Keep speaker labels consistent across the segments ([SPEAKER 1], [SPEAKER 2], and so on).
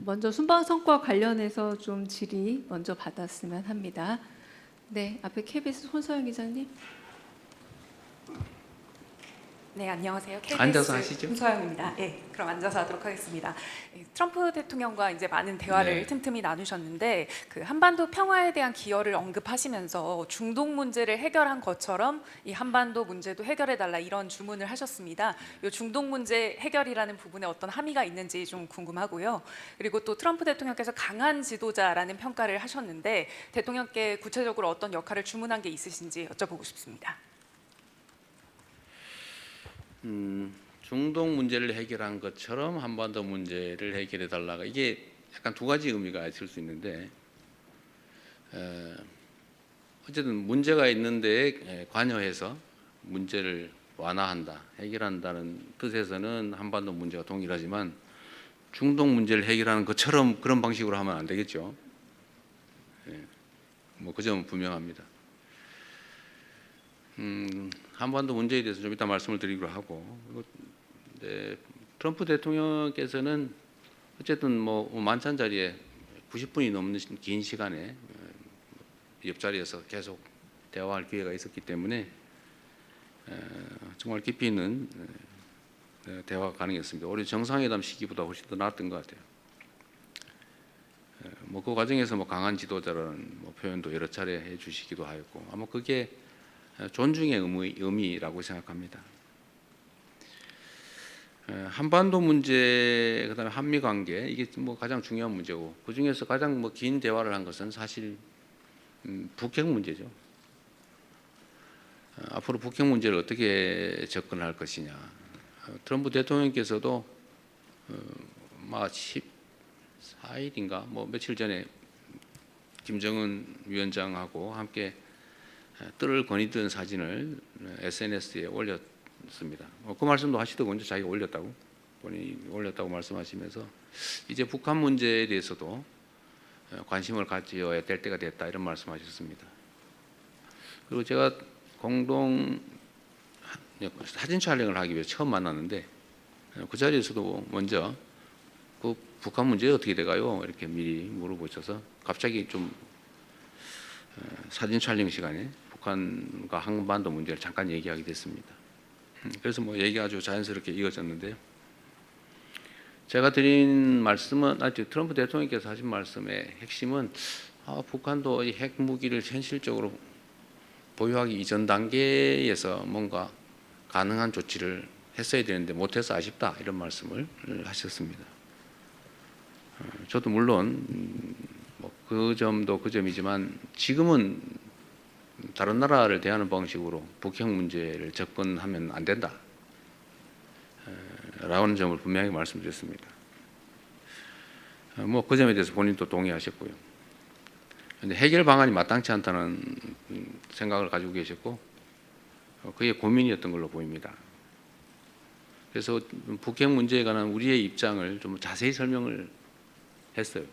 [SPEAKER 1] 먼저 순방선과 관련해서 좀 질의 먼저 받았으면 합니다. 네, 앞에 KBS 손서영 기자님.
[SPEAKER 2] 네, 안녕하세요.
[SPEAKER 3] 앉아서
[SPEAKER 2] KBS
[SPEAKER 3] 하시죠.
[SPEAKER 2] 손서영입니다. 예, 그럼 앉아서 하도록 하겠습니다. 트럼프 대통령과 이제 많은 대화를
[SPEAKER 3] 네.
[SPEAKER 2] 틈틈이 나누셨는데 그 한반도 평화에 대한 기여를 언급하시면서 중동 문제를 해결한 것처럼 이 한반도 문제도 해결해 달라 이런 주문을 하셨습니다. 이 중동 문제 해결이라는 부분에 어떤 함의가 있는지 좀 궁금하고요. 그리고 또 트럼프 대통령께서 강한 지도자라는 평가를 하셨는데 대통령께 구체적으로 어떤 역할을 주문한 게 있으신지 여쭤보고 싶습니다.
[SPEAKER 3] 중동 문제를 해결한 것처럼 한반도 문제를 해결해 달라가 이게 약간 두 가지 의미가 있을 수 있는데 어쨌든 문제가 있는데 관여해서 문제를 완화한다, 해결한다는 뜻에서는 한반도 문제가 동일하지만 중동 문제를 해결하는 것처럼 그런 방식으로 하면 안 되겠죠. 뭐 그 점은 분명합니다. 한반도 문제에 대해서 좀 이따 말씀을 드리기로 하고, 네, 트럼프 대통령께서는 어쨌든 뭐 만찬 자리에 90분이 넘는 긴 시간에 옆자리에서 계속 대화할 기회가 있었기 때문에 정말 깊이 있는 대화가 가능했습니다. 오히려 정상회담 시기보다 훨씬 더 나았던 것 같아요. 뭐 그 과정에서 뭐 강한 지도자라는 뭐 표현도 여러 차례 해주시기도 하였고, 아마 그게 존중의 의미라고 생각합니다. 한반도 문제, 그다음에 한미 관계, 이게 뭐 가장 중요한 문제고, 그 중에서 가장 뭐 긴 대화를 한 것은 사실 북핵 문제죠. 앞으로 북핵 문제를 어떻게 접근할 것이냐. 트럼프 대통령께서도 막 14일인가 뭐 며칠 전에 김정은 위원장하고 함께 뜰을 거니던 사진을 SNS에 올렸습니다. 그 말씀도 하시더군요. 자기가 올렸다고, 본인이 올렸다고 말씀하시면서 이제 북한 문제에 대해서도 관심을 가져야 될 때가 됐다, 이런 말씀하셨습니다. 그리고 제가 공동 사진 촬영을 하기 위해서 처음 만났는데 그 자리에서도 먼저 그 북한 문제 어떻게 돼가요? 이렇게 미리 물어보셔서 갑자기 좀 사진 촬영 시간에 북한과 한반도 문제를 잠깐 얘기하게 됐습니다. 그래서 뭐 얘기 아주 자연스럽게 이어졌는데요. 제가 드린 말씀은 트럼프 대통령께서 하신 말씀의 핵심은 북한도 이 핵무기를 현실적으로 보유하기 이전 단계에서 뭔가 가능한 조치를 했어야 되는데 못해서 아쉽다, 이런 말씀을 하셨습니다. 저도 물론 뭐 그 점도 그 점이지만 지금은 다른 나라를 대하는 방식으로 북핵 문제를 접근하면 안 된다 라는 점을 분명히 말씀드렸습니다. 뭐 그 점에 대해서 본인도 동의하셨고요. 근데 해결 방안이 마땅치 않다는 생각을 가지고 계셨고 그게 고민이었던 걸로 보입니다. 그래서 북핵 문제에 관한 우리의 입장을 좀 자세히 설명을 했어요.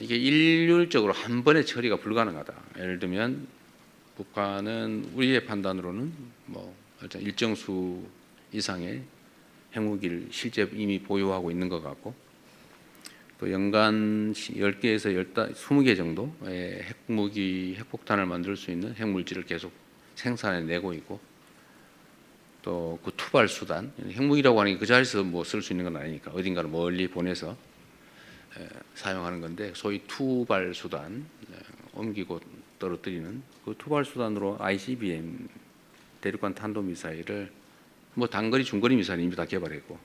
[SPEAKER 3] 이게 일률적으로 한 번에 처리가 불가능하다. 예를 들면 북한은 우리의 판단으로는 뭐 일정 수 이상의 핵무기를 실제 이미 보유하고 있는 것 같고, 또 연간 10개에서 20개 정도의 핵무기, 핵폭탄을 만들 수 있는 핵물질을 계속 생산해내고 있고, 또 그 투발 수단, 핵무기라고 하는 게 그 자리에서 뭐 쓸 수 있는 건 아니니까 어딘가를 멀리 보내서 사용하는 건데, 소위 투발 수단, 옮기고 떨어뜨리는 그 투발 수단으로 ICBM 대륙간 탄도미사일을 뭐 단거리, 중거리 미사일 이미 다 개발했고,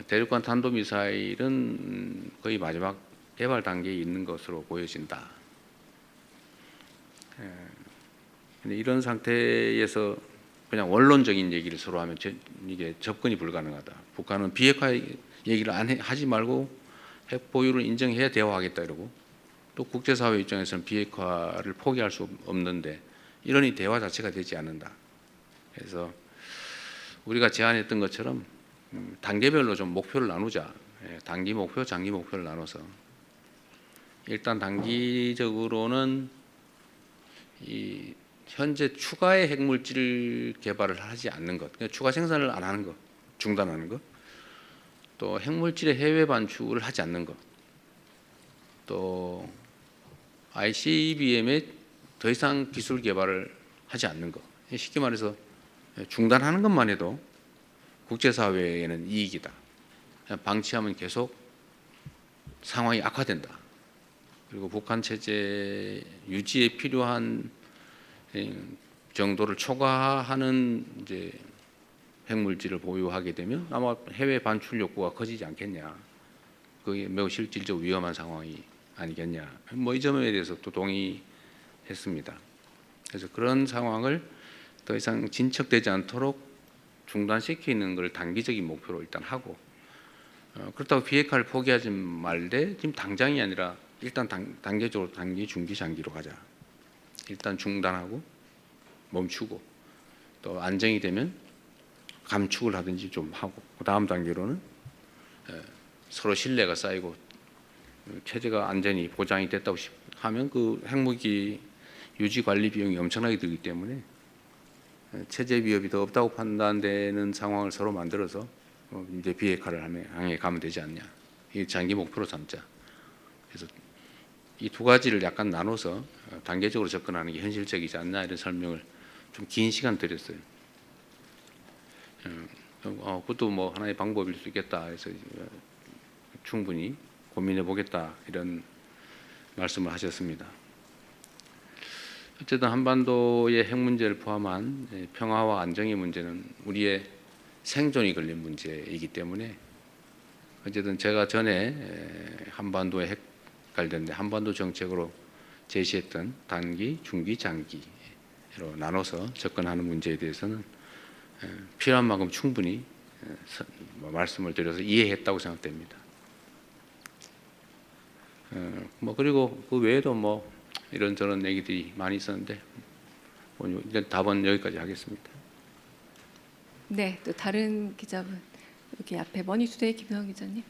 [SPEAKER 3] 대륙간 탄도미사일은 거의 마지막 개발 단계에 있는 것으로 보여진다. 근데 이런 상태에서 그냥 원론적인 얘기를 서로 하면 이게 접근이 불가능하다. 북한은 비핵화 얘기를 하지 말고 핵 보유를 인정해야 대화하겠다 이러고, 또 국제사회 입장에서는 비핵화를 포기할 수 없는데 이러니 대화 자체가 되지 않는다. 그래서 우리가 제안했던 것처럼 단계별로 좀 목표를 나누자. 단기 목표, 장기 목표를 나눠서 일단 단기적으로는 이 현재 추가의 핵물질 개발을 하지 않는 것, 그러니까 추가 생산을 안 하는 것, 중단하는 것. 또 핵물질의 해외 반출을 하지 않는 것, 또 ICBM에 더 이상 기술 개발을 하지 않는 것, 쉽게 말해서 중단하는 것만 해도 국제사회에는 이익이다. 방치하면 계속 상황이 악화된다. 그리고 북한 체제 유지에 필요한 정도를 초과하는 이제 핵물질을 보유하게 되면 아마 해외 반출 욕구가 커지지 않겠냐. 그게 매우 실질적 위험한 상황이 아니겠냐. 뭐 이 점에 대해서 또 동의했습니다. 그래서 그런 상황을 더 이상 진척되지 않도록 중단시키는 걸 단기적인 목표로 일단 하고, 그렇다고 비핵화를 포기하지 말되 지금 당장이 아니라 일단 단계적으로 단기, 중기, 장기로 가자. 일단 중단하고 멈추고 또 안정이 되면 감축을 하든지 좀 하고, 그 다음 단계로는 서로 신뢰가 쌓이고 체제가 안전히 보장이 됐다고 하면 그 핵무기 유지 관리 비용이 엄청나게 들기 때문에 체제 위협이 더 없다고 판단되는 상황을 서로 만들어서 이제 비핵화를 향해 가면 되지 않냐. 이 장기 목표로 삼자. 그래서 이 두 가지를 약간 나눠서 단계적으로 접근하는 게 현실적이지 않나, 이런 설명을 좀 긴 시간 드렸어요. 그것도 뭐 하나의 방법일 수 있겠다 해서 충분히 고민해 보겠다, 이런 말씀을 하셨습니다. 어쨌든 한반도의 핵 문제를 포함한 평화와 안정의 문제는 우리의 생존이 걸린 문제이기 때문에, 어쨌든 제가 전에 한반도의 핵 관련된 한반도 정책으로 제시했던 단기, 중기, 장기로 나눠서 접근하는 문제에 대해서는 필요한 만큼 충분히 말씀을 드려서 이해했다고 생각됩니다. 뭐 그리고 그 외에도 뭐 이런저런 얘기들이 많이 있었는데 이제 답은 여기까지 하겠습니다.
[SPEAKER 1] 네, 또 다른 기자분 여기 앞에 머니투데이 김성환 기자님.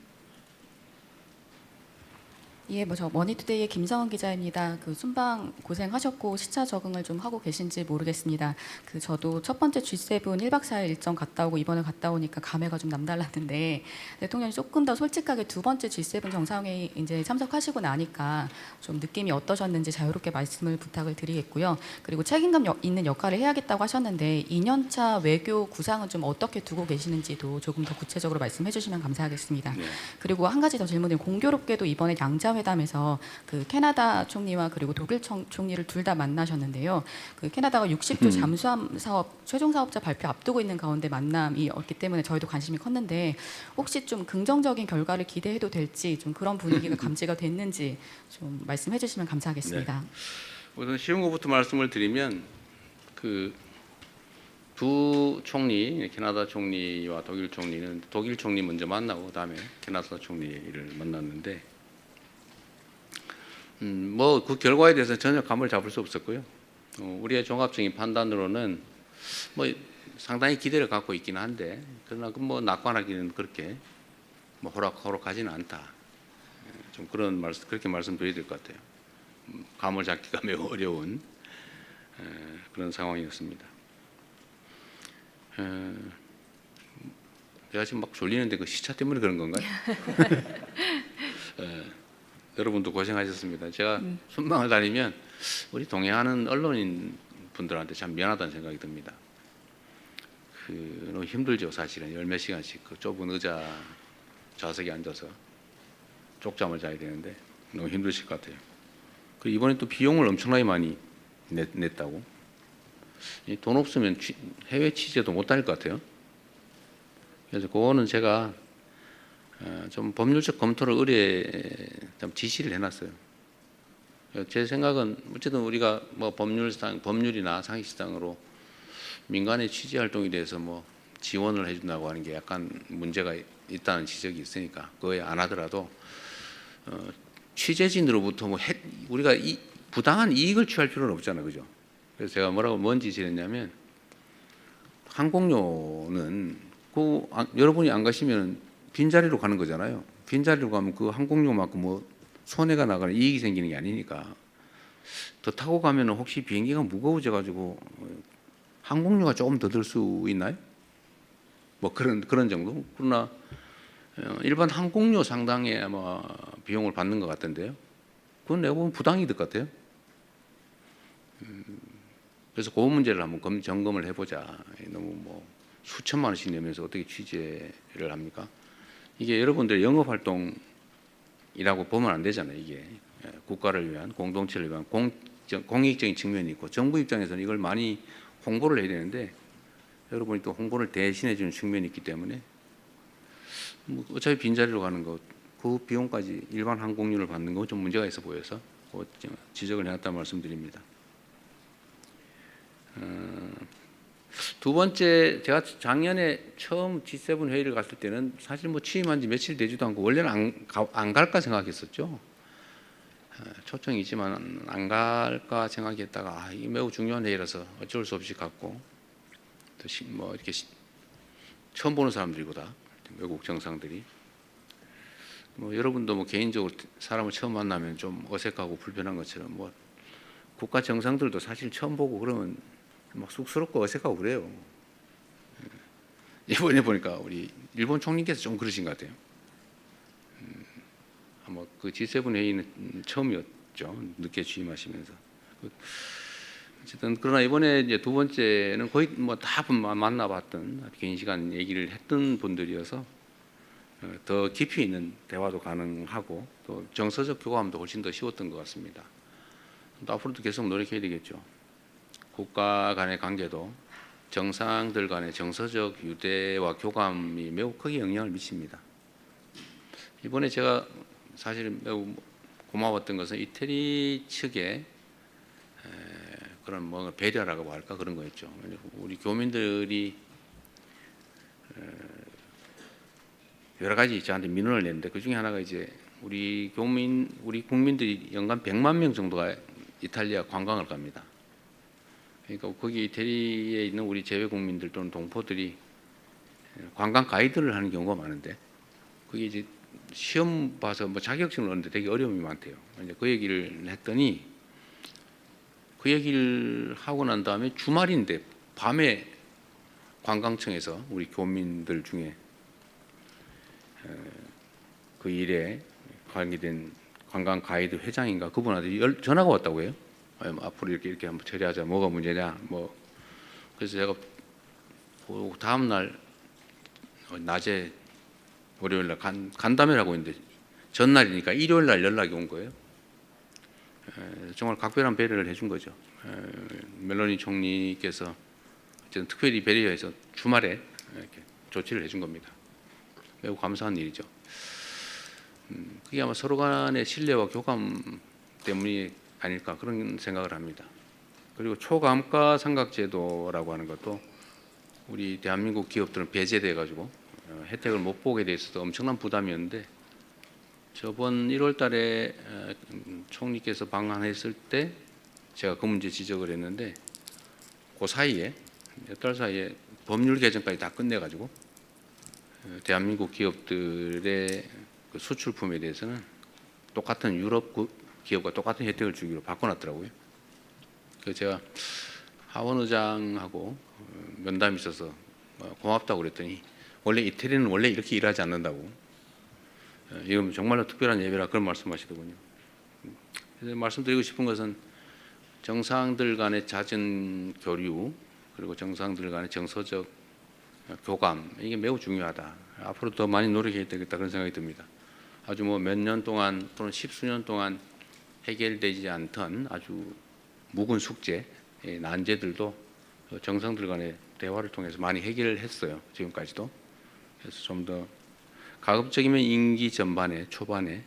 [SPEAKER 4] 예, 저 머니투데이의 김성은 기자입니다. 순방 고생하셨고 시차 적응을 좀 하고 계신지 모르겠습니다. 저도 첫 번째 G7 1박 4일 일정 갔다 오고 이번에 갔다 오니까 감회가 좀 남달랐는데, 대통령이 조금 더 솔직하게 두 번째 G7 정상회의 이제 참석하시고 나니까 좀 느낌이 어떠셨는지 자유롭게 말씀을 부탁을 드리겠고요. 그리고 책임감 있는 역할을 해야겠다고 하셨는데 2년차 외교 구상은 좀 어떻게 두고 계시는지도 조금 더 구체적으로 말씀해 주시면 감사하겠습니다.
[SPEAKER 3] 네.
[SPEAKER 4] 그리고 한 가지 더 질문드리면, 공교롭게도 이번에 양자회담에서 캐나다 총리와 그리고 독일 총리를 둘 다 만나셨는데요. 캐나다가 60조 잠수함 사업 최종 사업자 발표 앞두고 있는 가운데 만남이 없기 때문에 저희도 관심이 컸는데, 혹시 좀 긍정적인 결과를 기대해도 될지, 좀 그런 분위기가 감지가 됐는지 좀 말씀해 주시면 감사하겠습니다.
[SPEAKER 3] 네. 우선 쉬운 것부터 말씀을 드리면, 두 총리, 캐나다 총리와 독일 총리는 독일 총리 먼저 만나고 그다음에 캐나다 총리를 만났는데, 뭐 그 결과에 대해서 전혀 감을 잡을 수 없었고요. 우리의 종합적인 판단으로는 뭐 상당히 기대를 갖고 있기는 한데, 그러나 뭐 낙관하기는 그렇게 뭐 호락호락하지는 않다. 좀 그런 말씀, 그렇게 말씀드려야 될 것 같아요. 감을 잡기가 매우 어려운 그런 상황이었습니다. 내가 지금 막 졸리는데 그 시차 때문에 그런 건가요? 여러분도 고생하셨습니다. 제가 순방을 다니면 우리 동행하는 언론인 분들한테 참 미안하다는 생각이 듭니다. 너무 힘들죠, 사실은. 열 몇 시간씩 그 좁은 의자 좌석에 앉아서 쪽잠을 자야 되는데 너무 힘드실 것 같아요. 그리고 이번에 또 비용을 엄청나게 많이 냈다고. 돈 없으면 해외 취재도 못 다닐 것 같아요. 그래서 그거는 제가 좀 법률적 검토를 좀 지시를 해놨어요. 제 생각은 어쨌든 우리가 뭐 법률이나 상식상으로 민간의 취재 활동에 대해서 뭐 지원을 해준다고 하는 게 약간 문제가 있다는 지적이 있으니까 그거에 안 하더라도 취재진으로부터 뭐 우리가 부당한 이익을 취할 필요는 없잖아요, 그죠? 그래서 제가 뭔 지시를 했냐면, 항공료는 여러분이 안 가시면 빈자리로 가는 거잖아요. 빈자리로 가면 그 항공료만큼 뭐 손해가 나거나 이익이 생기는 게 아니니까, 더 타고 가면 혹시 비행기가 무거워져 가지고 항공료가 조금 더 들 수 있나요? 뭐 그런 정도. 그러나 일반 항공료 상당의 아마 비용을 받는 것 같던데요. 그건 내가 보면 부당이득 같아요. 그래서 그 문제를 한번 점검을 해보자. 너무 뭐 수천만 원씩 내면서 어떻게 취재를 합니까? 이게 여러분들 영업 활동이라고 보면 안 되잖아요. 이게 국가를 위한, 공동체를 위한 공익적인 측면이 있고, 정부 입장에서는 이걸 많이 홍보를 해야 되는데 여러분이 또 홍보를 대신해 주는 측면이 있기 때문에 뭐 어차피 빈자리로 가는 것, 그 비용까지 일반 항공료를 받는 건 좀 문제가 있어 보여서 지적을 해놨다는 말씀드립니다. 두 번째, 제가 작년에 처음 G7 회의를 갔을 때는 사실 뭐 취임한 지 며칠 되지도 않고 원래는 안 갈까 생각했었죠. 초청이지만 안 갈까 생각했다가 이게 매우 중요한 회의라서 어쩔 수 없이 갔고, 또 뭐 이렇게 처음 보는 사람들이고 다 외국 정상들이 뭐 여러분도 뭐 개인적으로 사람을 처음 만나면 좀 어색하고 불편한 것처럼 뭐 국가 정상들도 사실 처음 보고 그러면 막 쑥스럽고 어색하고 그래요. 이번에 보니까 우리 일본 총리께서 좀 그러신 것 같아요. 아마 그 G7 회의는 처음이었죠. 늦게 취임하시면서. 어쨌든 그러나 이번에 이제 두 번째는 거의 뭐 다 만나봤던 긴 시간 얘기를 했던 분들이어서 더 깊이 있는 대화도 가능하고 또 정서적 교감도 훨씬 더 쉬웠던 것 같습니다. 또 앞으로도 계속 노력해야 되겠죠. 국가 간의 관계도 정상들 간의 정서적 유대와 교감이 매우 크게 영향을 미칩니다. 이번에 제가 사실 매우 고마웠던 것은 이태리 측의 그런 뭐 배려라고 할까 그런 거였죠. 우리 교민들이 여러 가지 저한테 민원을 냈는데 그 중에 하나가 이제 우리 국민들이 연간 100만 명 정도가 이탈리아 관광을 갑니다. 그러니까 거기 이태리에 있는 우리 재외 국민들 또는 동포들이 관광 가이드를 하는 경우가 많은데 그게 이제 시험 봐서 뭐 자격증을 얻는데 되게 어려움이 많대요. 이제 그 얘기를 했더니 그 얘기를 하고 난 다음에 주말인데 밤에 관광청에서 우리 교민들 중에 그 일에 관계된 관광 가이드 회장인가 그분한테 전화가 왔다고 해요. 앞으로 이렇게 한번 처리하자. 뭐가 문제냐. 뭐 그래서 제가 다음 날 낮에 월요일 날 간담회를 하고 있는데 전날이니까 일요일 날 연락이 온 거예요. 정말 각별한 배려를 해준 거죠. 멜로니 총리께서 어쨌든 특별히 배려해서 주말에 이렇게 조치를 해준 겁니다. 매우 감사한 일이죠. 그게 아마 서로 간의 신뢰와 교감 때문이 아닐까 그런 생각을 합니다. 그리고 초감가 상각제도라고 하는 것도 우리 대한민국 기업들은 배제돼 가지고 혜택을 못 보게 돼 있어서 엄청난 부담이었는데 저번 1월 달에 총리께서 방한했을 때 제가 그 문제 지적을 했는데 그 사이에 몇 달 사이에 법률 개정까지 다 끝내 가지고 대한민국 기업들의 그 수출품에 대해서는 똑같은 유럽 기업과 똑같은 혜택을 주기로 바꿔놨더라고요. 그래서 제가 하원 의장하고 면담이 있어서 고맙다고 그랬더니 원래 이태리는 원래 이렇게 일하지 않는다고. 이건 정말로 특별한 예배라 그런 말씀하시더군요. 그래서 말씀드리고 싶은 것은 정상들 간의 잦은 교류 그리고 정상들 간의 정서적 교감 이게 매우 중요하다. 앞으로 더 많이 노력해야 되겠다 그런 생각이 듭니다. 아주 뭐 몇 년 동안 또는 십수년 동안 해결되지 않던 아주 묵은 숙제, 난제들도 정상들 간의 대화를 통해서 많이 해결을 했어요. 지금까지도. 그래서 좀 더 가급적이면 임기 전반에 초반에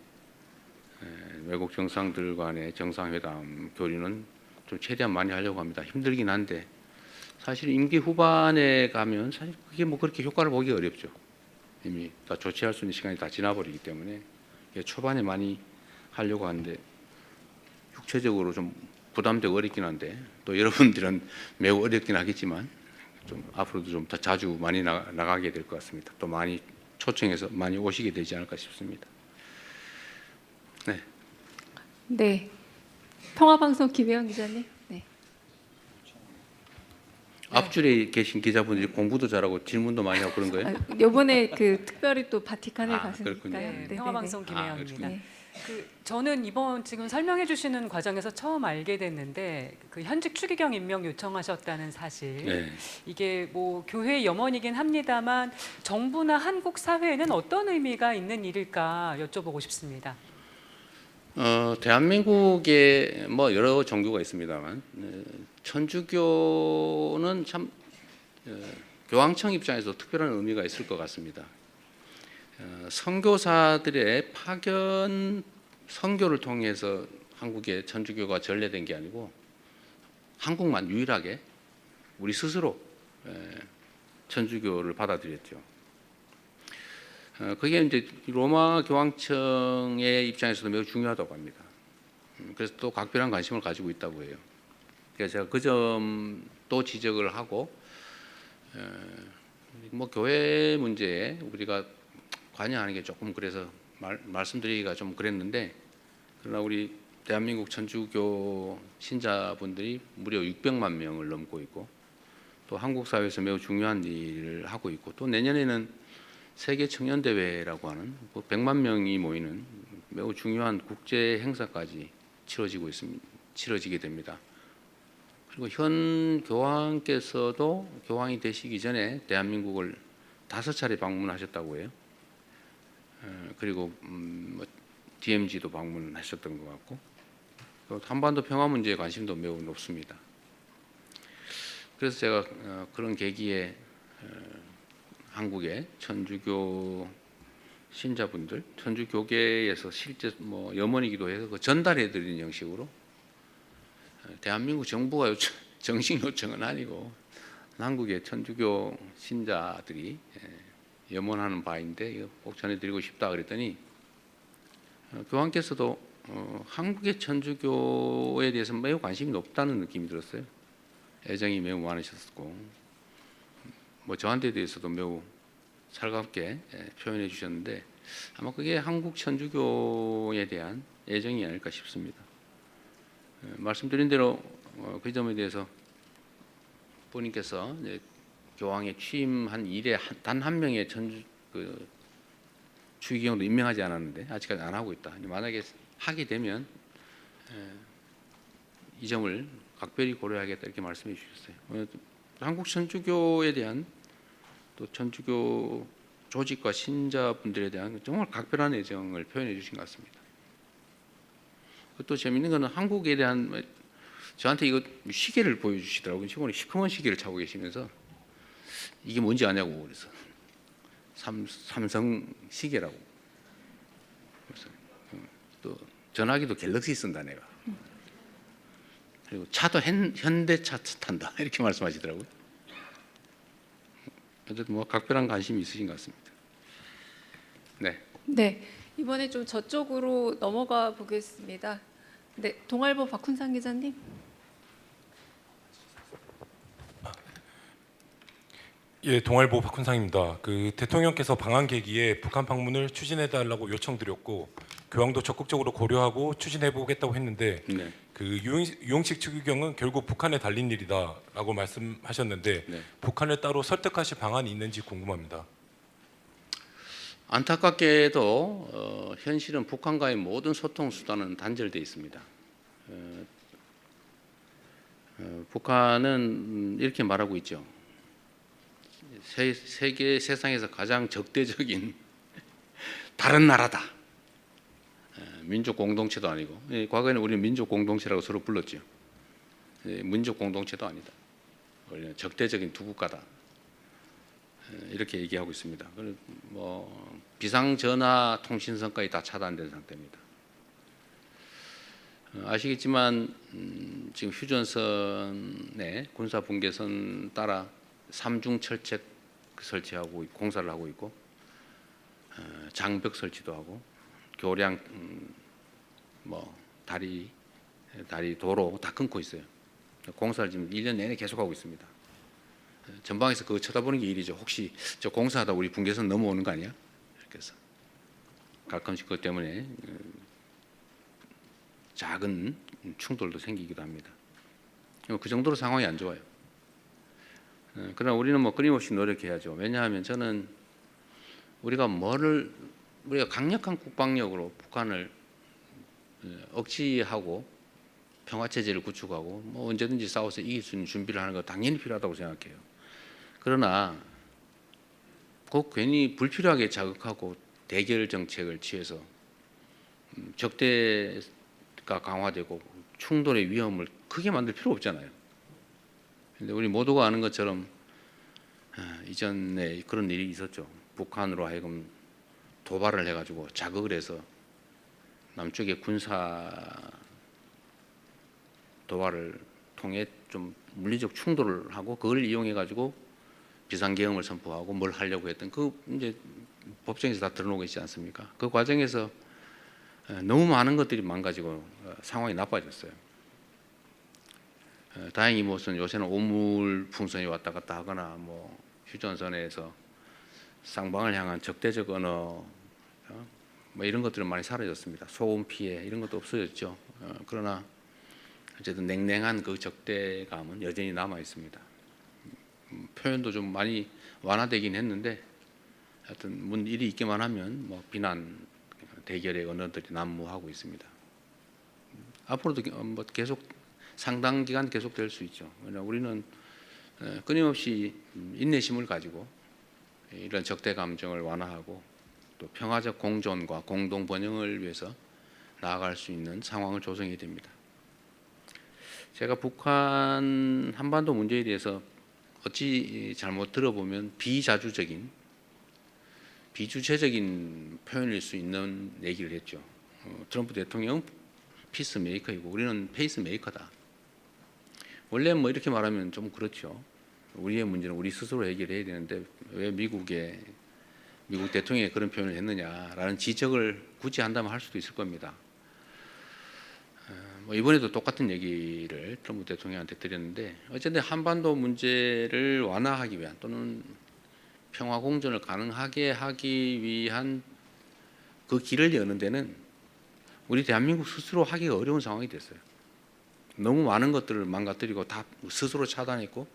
[SPEAKER 3] 외국 정상들 간의 정상회담 교류는 좀 최대한 많이 하려고 합니다. 힘들긴 한데 사실 임기 후반에 가면 사실 그게 뭐 그렇게 효과를 보기 어렵죠. 이미 다 조치할 수 있는 시간이 다 지나버리기 때문에 초반에 많이 하려고 하는데 육체적으로 좀 부담되고 어렵긴 한데 또 여러분들은 매우 어렵긴 하겠지만 좀 앞으로도 좀 더 자주 많이 나가게 될 것 같습니다. 또 많이 초청해서 많이 오시게 되지 않을까 싶습니다. 네.
[SPEAKER 1] 네. 통화방송 김혜영 기자님. 네.
[SPEAKER 3] 앞줄에 계신 기자분들이 공부도 잘하고 질문도 많이 하고 그런 거예요?
[SPEAKER 1] 이번에 그 특별히 또 바티칸을
[SPEAKER 3] 아,
[SPEAKER 1] 갔으니까요.
[SPEAKER 3] 그렇군요.
[SPEAKER 2] 네, 평화방송 김혜영입니다.
[SPEAKER 1] 네.
[SPEAKER 5] 저는 이번 지금 설명해 주시는 과정에서 처음 알게 됐는데 그 현직 추기경 임명 요청하셨다는 사실.
[SPEAKER 3] 네.
[SPEAKER 5] 이게 뭐 교회 염원이긴 합니다만 정부나 한국 사회에는 어떤 의미가 있는 일일까 여쭤보고 싶습니다.
[SPEAKER 3] 대한민국에 뭐 여러 종교가 있습니다만 천주교는 참 교황청 입장에서 특별한 의미가 있을 것 같습니다. 선교사들의 파견 선교를 통해서 한국에 천주교가 전래된 게 아니고 한국만 유일하게 우리 스스로 천주교를 받아들였죠. 그게 이제 로마 교황청의 입장에서도 매우 중요하다고 합니다. 그래서 또 각별한 관심을 가지고 있다고 해요. 그래서 제가 그 점도 지적을 하고 뭐 교회 문제에 우리가 관여하는 게 조금 그래서 말씀드리기가 좀 그랬는데 그러나 우리 대한민국 천주교 신자분들이 무려 600만 명을 넘고 있고 또 한국 사회에서 매우 중요한 일을 하고 있고 또 내년에는 세계 청년 대회라고 하는 100만 명이 모이는 매우 중요한 국제 행사까지 치러지게 됩니다. 그리고 현 교황께서도 교황이 되시기 전에 대한민국을 5차례 방문하셨다고 해요. 그리고 DMZ도 방문하셨던 것 같고 또 한반도 평화 문제에 관심도 매우 높습니다. 그래서 제가 그런 계기에 한국의 천주교 신자분들, 천주교계에서 실제 뭐 염원이기도 해서 그 전달해드리는 형식으로 대한민국 정부가 정식 요청은 아니고 한국의 천주교 신자들이 염원하는 바인데 이거 꼭 전해드리고 싶다 그랬더니 교황께서도 한국의 천주교에 대해서 매우 관심이 높다는 느낌이 들었어요. 애정이 매우 많으셨고 뭐 저한테 대해서도 매우 살갑게 표현해 주셨는데 아마 그게 한국 천주교에 대한 애정이 아닐까 싶습니다. 말씀드린 대로 그 점에 대해서 본인께서 교황에 취임한 이래 단 한 명의 추기경도 임명하지 않았는데 아직까지 안 하고 있다. 만약에 하게 되면 이 점을 각별히 고려하겠다 이렇게 말씀해 주셨어요. 한국 천주교에 대한 또 천주교 조직과 신자분들에 대한 정말 각별한 애정을 표현해 주신 것 같습니다. 또 재미있는 것은 한국에 대한 저한테 이거 시계를 보여주시더라고요. 시골에 시커먼 시계를 차고 계시면서 이게 뭔지 아냐고 그래서 삼성 시계라고. 그래서 또 전화기도 갤럭시 쓴다 내가. 그리고 차도 현대차 탄다 이렇게 말씀하시더라고요. 어쨌든 뭐 각별한 관심이 있으신 것 같습니다. 네.
[SPEAKER 1] 네, 이번에 좀 저쪽으로 넘어가 보겠습니다. 네, 동아일보 박훈상 기자님.
[SPEAKER 6] 예, 동아일보 박훈상입니다. 그 대통령께서 방한 계기에 북한 방문을 추진해 달라고 요청드렸고 교황도 적극적으로 고려하고 추진해 보겠다고 했는데
[SPEAKER 3] 네.
[SPEAKER 6] 그 유용식 추기경은 결국 북한에 달린 일이다라고 말씀하셨는데
[SPEAKER 3] 네.
[SPEAKER 6] 북한을 따로 설득하실 방안이 있는지 궁금합니다.
[SPEAKER 3] 안타깝게도 현실은 북한과의 모든 소통 수단은 단절돼 있습니다. 북한은 이렇게 말하고 있죠. 세상에서 가장 적대적인 다른 나라다. 민족 공동체도 아니고 과거에는 우리는 민족 공동체라고 서로 불렀죠. 민족 공동체도 아니다. 원래 적대적인 두 국가다. 이렇게 얘기하고 있습니다. 뭐 비상 전화 통신선까지 다 차단된 상태입니다. 아시겠지만 지금 휴전선의 군사 분계선 따라 삼중 철책 설치하고 공사를 하고 있고 장벽 설치도 하고 교량 뭐 다리 도로 다 끊고 있어요. 공사를 지금 1년 내내 계속하고 있습니다. 전방에서 그거 쳐다보는 게 일이죠. 혹시 저 공사하다 우리 분계선 넘어오는 거 아니야? 이렇게 해서 가끔씩 그것 때문에 작은 충돌도 생기기도 합니다. 그 정도로 상황이 안 좋아요. 그러나 우리는 뭐 끊임없이 노력해야죠. 왜냐하면 저는 우리가 강력한 국방력으로 북한을 억지하고 평화 체제를 구축하고 뭐 언제든지 싸워서 이길 수 있는 준비를 하는 거 당연히 필요하다고 생각해요. 그러나 꼭 괜히 불필요하게 자극하고 대결 정책을 취해서 적대가 강화되고 충돌의 위험을 크게 만들 필요 없잖아요. 근데 우리 모두가 아는 것처럼 이전에 그런 일이 있었죠. 북한으로 하여금 도발을 해가지고 자극을 해서 남쪽의 군사 도발을 통해 좀 물리적 충돌을 하고 그걸 이용해가지고 비상계엄을 선포하고 뭘 하려고 했던 그 이제 법정에서 다 드러나고 있지 않습니까? 그 과정에서 너무 많은 것들이 망가지고 상황이 나빠졌어요. 다행히 무슨 요새는 오물 풍선이 왔다 갔다 하거나 뭐 휴전선에서 쌍방을 향한 적대적 언어 뭐 이런 것들은 많이 사라졌습니다. 소음 피해 이런 것도 없어졌죠. 그러나 어쨌든 냉랭한 그 적대감은 여전히 남아 있습니다. 표현도 좀 많이 완화되긴 했는데 하여튼 일이 있기만 하면 뭐 비난 대결의 언어들이 난무하고 있습니다. 앞으로도 뭐 계속 상당 기간 계속될 수 있죠. 왜냐하면 우리는 끊임없이 인내심을 가지고 이런 적대 감정을 완화하고 또 평화적 공존과 공동 번영을 위해서 나아갈 수 있는 상황을 조성해야 됩니다. 제가 북한 한반도 문제에 대해서 어찌 잘못 들어보면 비주체적인 표현일 수 있는 얘기를 했죠. 트럼프 대통령 피스메이커이고 우리는 페이스메이커다. 원래 뭐 이렇게 말하면 좀 그렇죠. 우리의 문제는 우리 스스로 해결해야 되는데 왜 미국 대통령이 그런 표현을 했느냐라는 지적을 굳이 한다면 할 수도 있을 겁니다. 뭐 이번에도 똑같은 얘기를 트럼프 대통령한테 드렸는데 어쨌든 한반도 문제를 완화하기 위한 또는 평화 공존을 가능하게 하기 위한 그 길을 여는 데는 우리 대한민국 스스로 하기가 어려운 상황이 됐어요. 너무 많은 것들을 망가뜨리고 다 스스로 차단했고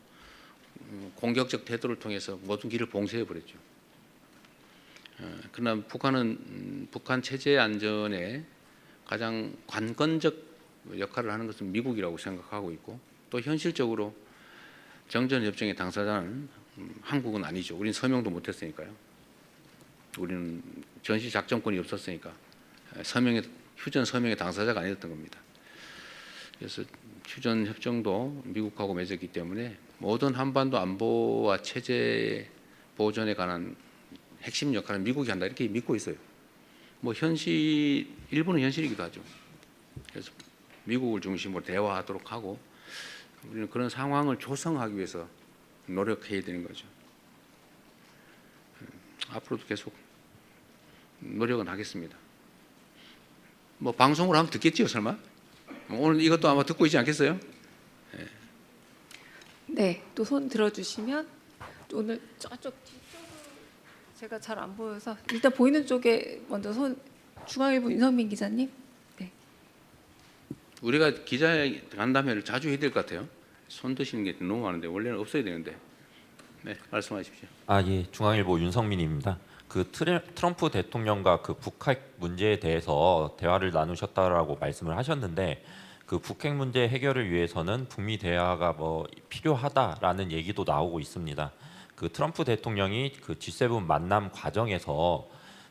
[SPEAKER 3] 공격적 태도를 통해서 모든 길을 봉쇄해 버렸죠. 그러나 북한은 북한 체제 안전에 가장 관건적 역할을 하는 것은 미국이라고 생각하고 있고 또 현실적으로 정전협정의 당사자는 한국은 아니죠. 우리는 서명도 못했으니까요. 우리는 전시작전권이 없었으니까 휴전 서명의 당사자가 아니었던 겁니다. 그래서 휴전협정도 미국하고 맺었기 때문에 모든 한반도 안보와 체제 보존에 관한 핵심 역할은 미국이 한다 이렇게 믿고 있어요. 뭐 일부는 현실이기도 하죠. 그래서 미국을 중심으로 대화하도록 하고 우리는 그런 상황을 조성하기 위해서 노력해야 되는 거죠. 앞으로도 계속 노력은 하겠습니다. 뭐 방송으로 하면 듣겠지요, 설마? 오늘 이것도 아마 듣고 있지 않겠어요?
[SPEAKER 1] 네, 또 손 들어주시면 오늘 저쪽 뒤쪽으로 제가 잘 안 보여서 일단 보이는 쪽에 먼저 중앙일보 윤성민 기자님. 네.
[SPEAKER 3] 우리가 기자 간담회를 자주 해야 될 것 같아요. 손 드시는 게 너무 많은데 원래는 없어야 되는데. 네, 말씀하십시오.
[SPEAKER 7] 예, 중앙일보 윤성민입니다. 그 트럼프 대통령과 그 북핵 문제에 대해서 대화를 나누셨다라고 말씀을 하셨는데 그 북핵 문제 해결을 위해서는 북미 대화가 뭐 필요하다라는 얘기도 나오고 있습니다. 그 트럼프 대통령이 그 G7 만남 과정에서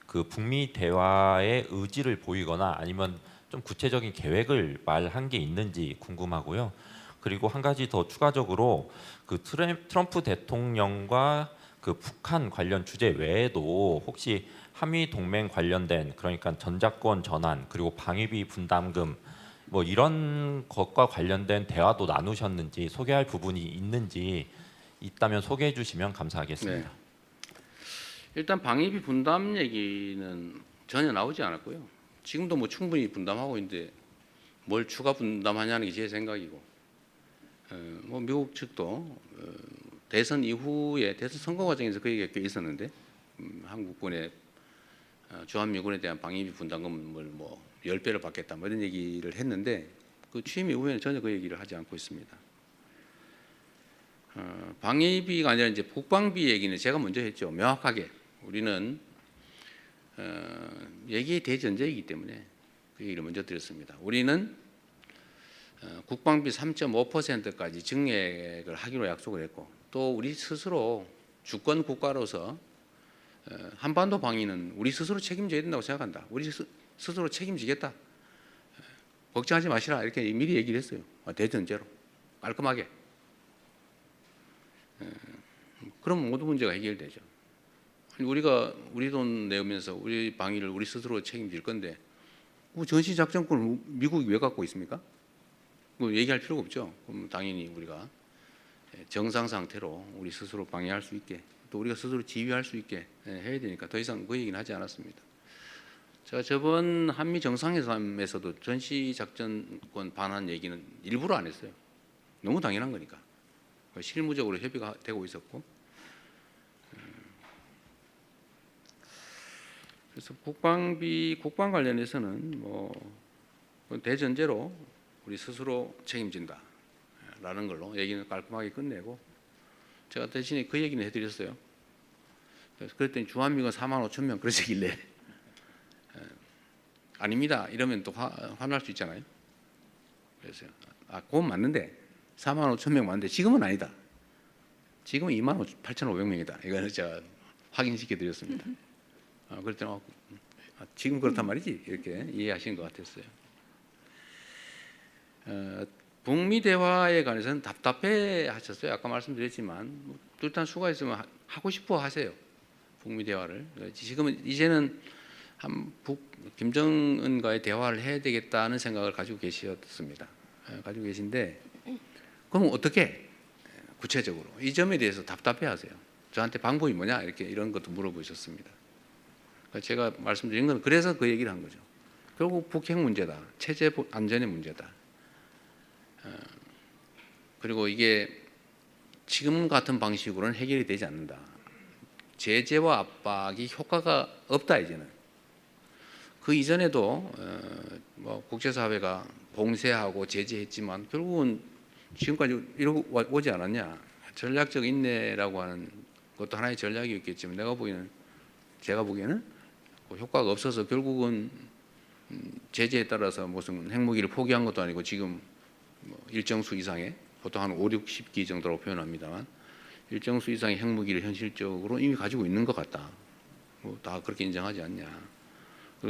[SPEAKER 7] 그 북미 대화의 의지를 보이거나 아니면 좀 구체적인 계획을 말한 게 있는지 궁금하고요. 그리고 한 가지 더 추가적으로 그 트럼프 대통령과 그 북한 관련 주제 외에도 혹시 한미 동맹 관련된 그러니까 전작권 전환 그리고 방위비 분담금 뭐 이런 것과 관련된 대화도 나누셨는지 소개할 부분이 있는지 있다면 소개해 주시면 감사하겠습니다.
[SPEAKER 3] 네. 일단 방위비 분담 얘기는 전혀 나오지 않았고요. 지금도 뭐 충분히 분담하고 있는데 뭘 추가 분담하냐는 게 제 생각이고 뭐 미국 측도 대선 이후에 대선 선거 과정에서 그 얘기가 꽤 있었는데 한국군의 주한미군에 대한 방위비 분담금을 뭐 10배를 받겠다 뭐 이런 얘기를 했는데 그 취임 이후에는 전혀 그 얘기를 하지 않고 있습니다. 방위비가 아니라 이제 국방비 얘기는 제가 먼저 했죠. 명확하게 우리는 얘기의 대전제이기 때문에 그 얘기를 먼저 드렸습니다. 우리는 국방비 3.5%까지 증액을 하기로 약속을 했고 또 우리 스스로 주권 국가로서 한반도 방위는 우리 스스로 책임져야 된다고 생각한다. 우리 스스로 책임지겠다. 걱정하지 마시라 이렇게 미리 얘기를 했어요. 대전제로 깔끔하게. 그럼 모든 문제가 해결되죠. 우리가 우리 돈 내면서 우리 방위를 우리 스스로 책임질 건데 전시 작전권을 미국이 왜 갖고 있습니까? 뭐 얘기할 필요가 없죠. 그럼 당연히 우리가 정상 상태로 우리 스스로 방위할 수 있게 또 우리가 스스로 지휘할 수 있게 해야 되니까 더 이상 그 얘기는 하지 않았습니다. 제가 저번 한미 정상회담에서도 전시 작전권 반환 얘기는 일부러 안 했어요. 너무 당연한 거니까. 실무적으로 협의가 되고 있었고, 그래서 국방 관련해서는 뭐 대전제로 우리 스스로 책임진다라는 걸로 얘기는 깔끔하게 끝내고, 제가 대신에 그 얘기는 해드렸어요. 그랬더니 주한미군 4만 5천 명 그러시길래 아닙니다 이러면 또 화날 수 있잖아요. 그래서 그건 맞는데 4만 5천 명 맞는데 지금은 아니다. 지금은 2만 8,500명이다. 이거는 제가 확인시켜 드렸습니다. 그랬더니 지금 그렇단 말이지 이렇게 이해하신 것 같았어요. 북미 대화에 관해서는 답답해 하셨어요. 아까 말씀드렸지만 일단 수가 있으면 하고 싶어 하세요. 북미 대화를. 지금은 이제는 김정은과의 대화를 해야 되겠다는 생각을 가지고 계셨습니다. 가지고 계신데 그럼 어떻게 구체적으로 이 점에 대해서 답답해하세요. 저한테 방법이 뭐냐 이렇게 이런 것도 물어보셨습니다. 제가 말씀드린 건 그래서 그 얘기를 한 거죠. 결국 북핵 문제다, 체제 안전의 문제다. 그리고 이게 지금 같은 방식으로는 해결이 되지 않는다. 제재와 압박이 효과가 없다 이제는. 그 이전에도 뭐 국제사회가 봉쇄하고 제재했지만 결국은 지금까지 이러고 오지 않았냐. 전략적 인내라고 하는 것도 하나의 전략이었겠지만 제가 보기에는 효과가 없어서 결국은 제재에 따라서 무슨 핵무기를 포기한 것도 아니고 지금 뭐 일정 수 이상의 보통 한 5, 60기 정도라고 표현합니다만 일정 수 이상의 핵무기를 현실적으로 이미 가지고 있는 것 같다. 뭐 다 그렇게 인정하지 않냐.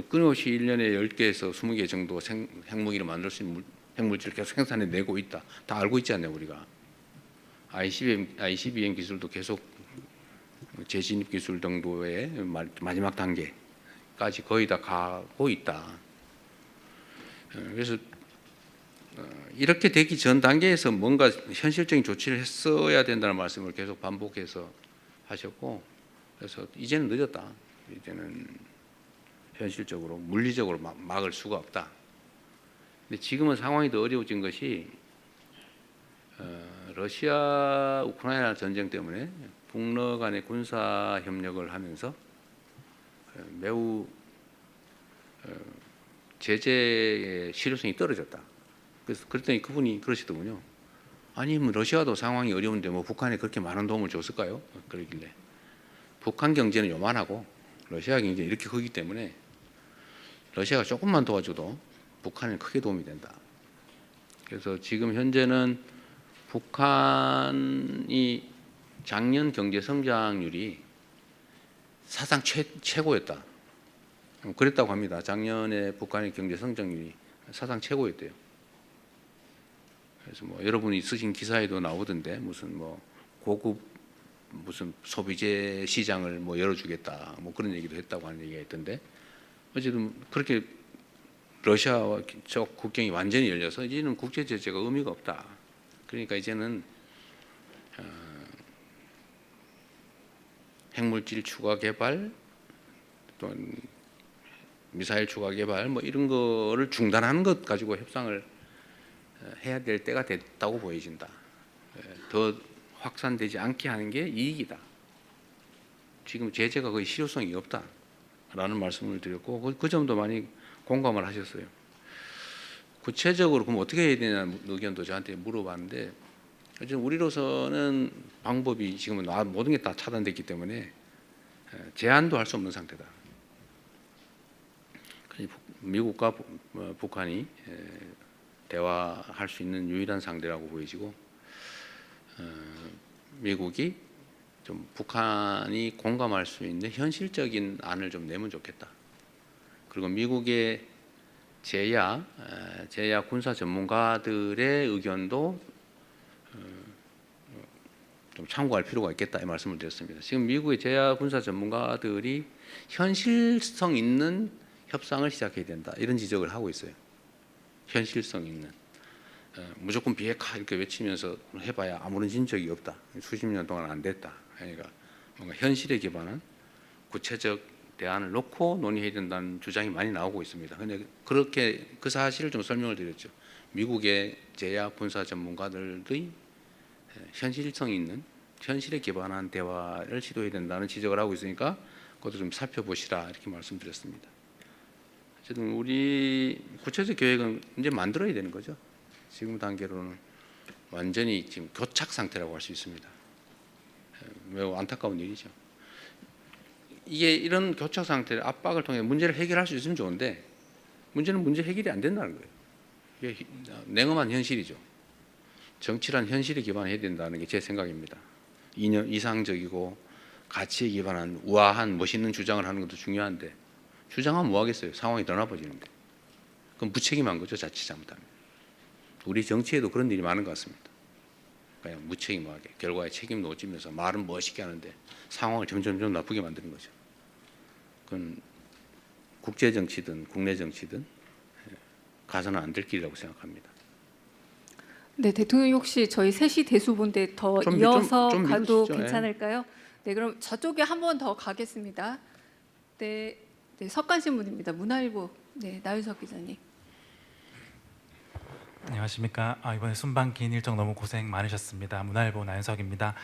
[SPEAKER 3] 끊임없이 1년에 10개에서 20개 정도 핵무기를 만들 수 있는 핵물질을 계속 생산해내고 있다. 다 알고 있지 않냐 우리가. ICBM 기술도 계속 재진입 기술 정도의 마지막 단계까지 거의 다 가고 있다. 그래서 이렇게 되기 전 단계에서 뭔가 현실적인 조치를 했어야 된다는 말씀을 계속 반복해서 하셨고, 그래서 이제는 늦었다. 이제는 현실적으로 물리적으로 막을 수가 없다. 근데 지금은 상황이 더 어려워진 것이 러시아 우크라이나 전쟁 때문에 북러 간의 군사 협력을 하면서 매우 제재의 실효성이 떨어졌다. 그래서 그랬더니 그분이 그러시더군요. 아니 뭐 러시아도 상황이 어려운데 뭐 북한에 그렇게 많은 도움을 줬을까요? 그러길래 북한 경제는 요만하고 러시아 경제는 이렇게 크기 때문에 러시아가 조금만 도와줘도 북한에 크게 도움이 된다. 그래서 지금 현재는 북한이 작년 경제 성장률이 사상 최고였다. 그랬다고 합니다. 작년에 북한의 경제 성장률이 사상 최고였대요. 그래서 뭐 여러분이 쓰신 기사에도 나오던데 무슨 뭐 고급 무슨 소비재 시장을 뭐 열어주겠다 뭐 그런 얘기도 했다고 하는 얘기가 있던데 어쨌든 그렇게 러시아와 저 국경이 완전히 열려서 이제는 국제 제재가 의미가 없다. 그러니까 이제는 핵물질 추가 개발 또는 미사일 추가 개발 뭐 이런 거를 중단하는 것 가지고 협상을 해야 될 때가 됐다고 보여진다. 더 확산되지 않게 하는 게 이익이다. 지금 제재가 거의 실효성이 없다라는 말씀을 드렸고 그 점도 많이 공감을 하셨어요. 구체적으로 그럼 어떻게 해야 되냐는 의견도 저한테 물어봤는데 어쨌든 우리로서는 방법이 지금은 모든 게 다 차단됐기 때문에 제한도 할 수 없는 상태다. 미국과 북한이 대화할 수 있는 유일한 상대라고 보여지고, 미국이 좀 북한이 공감할 수 있는 현실적인 안을 좀 내면 좋겠다. 그리고 미국의 제야 군사 전문가들의 의견도 좀 참고할 필요가 있겠다 이 말씀을 드렸습니다. 지금 미국의 제야 군사 전문가들이 현실성 있는 협상을 시작해야 된다 이런 지적을 하고 있어요. 현실성 있는 무조건 비핵화 이렇게 외치면서 해봐야 아무런 진적이 없다. 수십 년 동안 안 됐다. 그러니까 뭔가 현실에 기반한 구체적 대안을 놓고 논의해야 된다는 주장이 많이 나오고 있습니다. 그런데 그렇게 그 사실을 좀 설명을 드렸죠. 미국의 제야 군사 전문가들의 현실성 있는 현실에 기반한 대화를 시도해야 된다는 지적을 하고 있으니까 그것도 좀 살펴보시라 이렇게 말씀드렸습니다. 어쨌든 우리 구체적 계획은 이제 만들어야 되는 거죠. 지금 단계로는 완전히 지금 교착 상태라고 할 수 있습니다. 매우 안타까운 일이죠. 이게 이런 교착 상태를 압박을 통해 문제를 해결할 수 있으면 좋은데 문제는 문제 해결이 안 된다는 거예요. 이게 냉엄한 현실이죠. 정치란 현실에 기반해야 된다는 게 제 생각입니다. 이상적이고 가치에 기반한 우아한 멋있는 주장을 하는 것도 중요한데 주장하면 뭐 하겠어요? 상황이 더 나빠지는데. 그럼 무책임한 거죠. 자칫 잘못하면. 우리 정치에도 그런 일이 많은 것 같습니다. 그냥 무책임하게 결과에 책임 놓치면서 말은 멋있게 하는데 상황을 점점 나쁘게 만드는 거죠. 그건 국제 정치든 국내 정치든 가서는 안 될 길이라고 생각합니다.
[SPEAKER 1] 네, 대통령 혹시 저희 3시 대수본데 더
[SPEAKER 3] 좀
[SPEAKER 1] 이어서
[SPEAKER 3] 좀
[SPEAKER 1] 가도
[SPEAKER 3] 믿으시죠.
[SPEAKER 1] 괜찮을까요? 네, 그럼 저쪽에 한 번 더 가겠습니다. 네, 석간신문입니다. 문화일보 나윤석 기자님.
[SPEAKER 8] 안녕하십니까. 이번에 순방 긴 일정 너무 고생 많으셨습니다. 문화일보 나윤석입니다.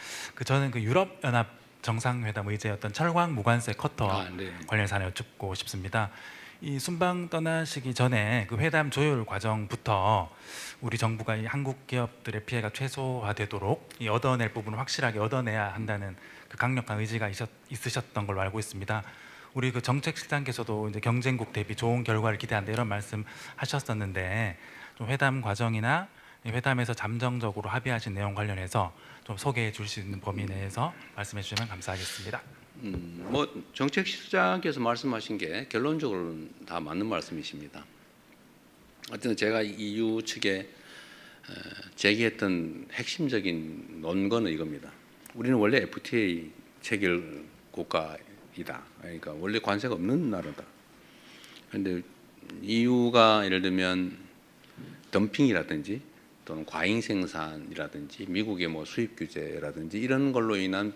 [SPEAKER 8] 저는 유럽 연합 정상회담 의제였던 철광 무관세 커터 관련 사안을 여쭙고 싶습니다. 이 순방 떠나시기 전에 회담 조율 과정부터 우리 정부가 이 한국 기업들의 피해가 최소화되도록 얻어낼 부분을 확실하게 얻어내야 한다는 강력한 의지가 있으셨던 걸로 알고 있습니다. 우리 정책실장께서도 이제 경쟁국 대비 좋은 결과를 기대한다 이런 말씀하셨었는데 좀 회담 과정이나 회담에서 잠정적으로 합의하신 내용 관련해서 좀 소개해 줄 수 있는 범위 내에서 말씀해 주시면 감사하겠습니다.
[SPEAKER 3] 정책실장께서 말씀하신 게 결론적으로는 다 맞는 말씀이십니다. 어쨌든 제가 EU 측에 제기했던 핵심적인 논거는 이겁니다. 우리는 원래 FTA 체결 국가이다. 그러니까 원래 관세가 없는 나라다. 그런데 EU가 예를 들면 덤핑이라든지 또는 과잉 생산이라든지 미국의 수입 규제라든지 이런 걸로 인한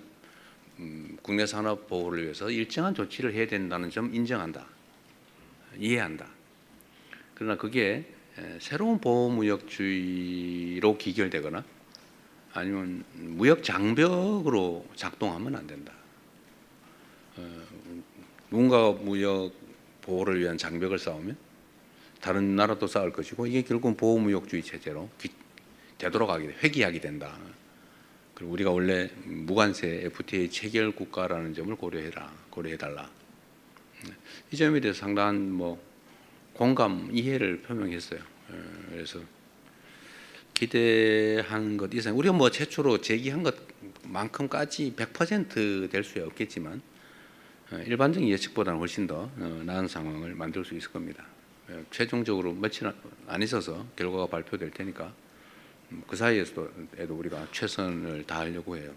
[SPEAKER 3] 국내 산업 보호를 위해서 일정한 조치를 해야 된다는 점 인정한다. 이해한다. 그러나 그게 새로운 보호무역주의로 기결되거나 아니면 무역 장벽으로 작동하면 안 된다. 누군가가 무역 보호를 위한 장벽을 쌓으면 다른 나라도 쌓을 것이고 이게 결국은 보호무역주의 체제로 되돌아가게 회귀하게 된다. 그리고 우리가 원래 무관세 FTA 체결 국가라는 점을 고려해달라. 이 점에 대해서 상당한 공감, 이해를 표명했어요. 그래서 기대한 것 이상 우리가 최초로 제기한 것만큼까지 100% 될 수야 없겠지만 일반적인 예측보다는 훨씬 더 나은 상황을 만들 수 있을 겁니다. 최종적으로 며칠 안 있어서 결과가 발표될 테니까 그 사이에도 우리가 최선을 다하려고 해요.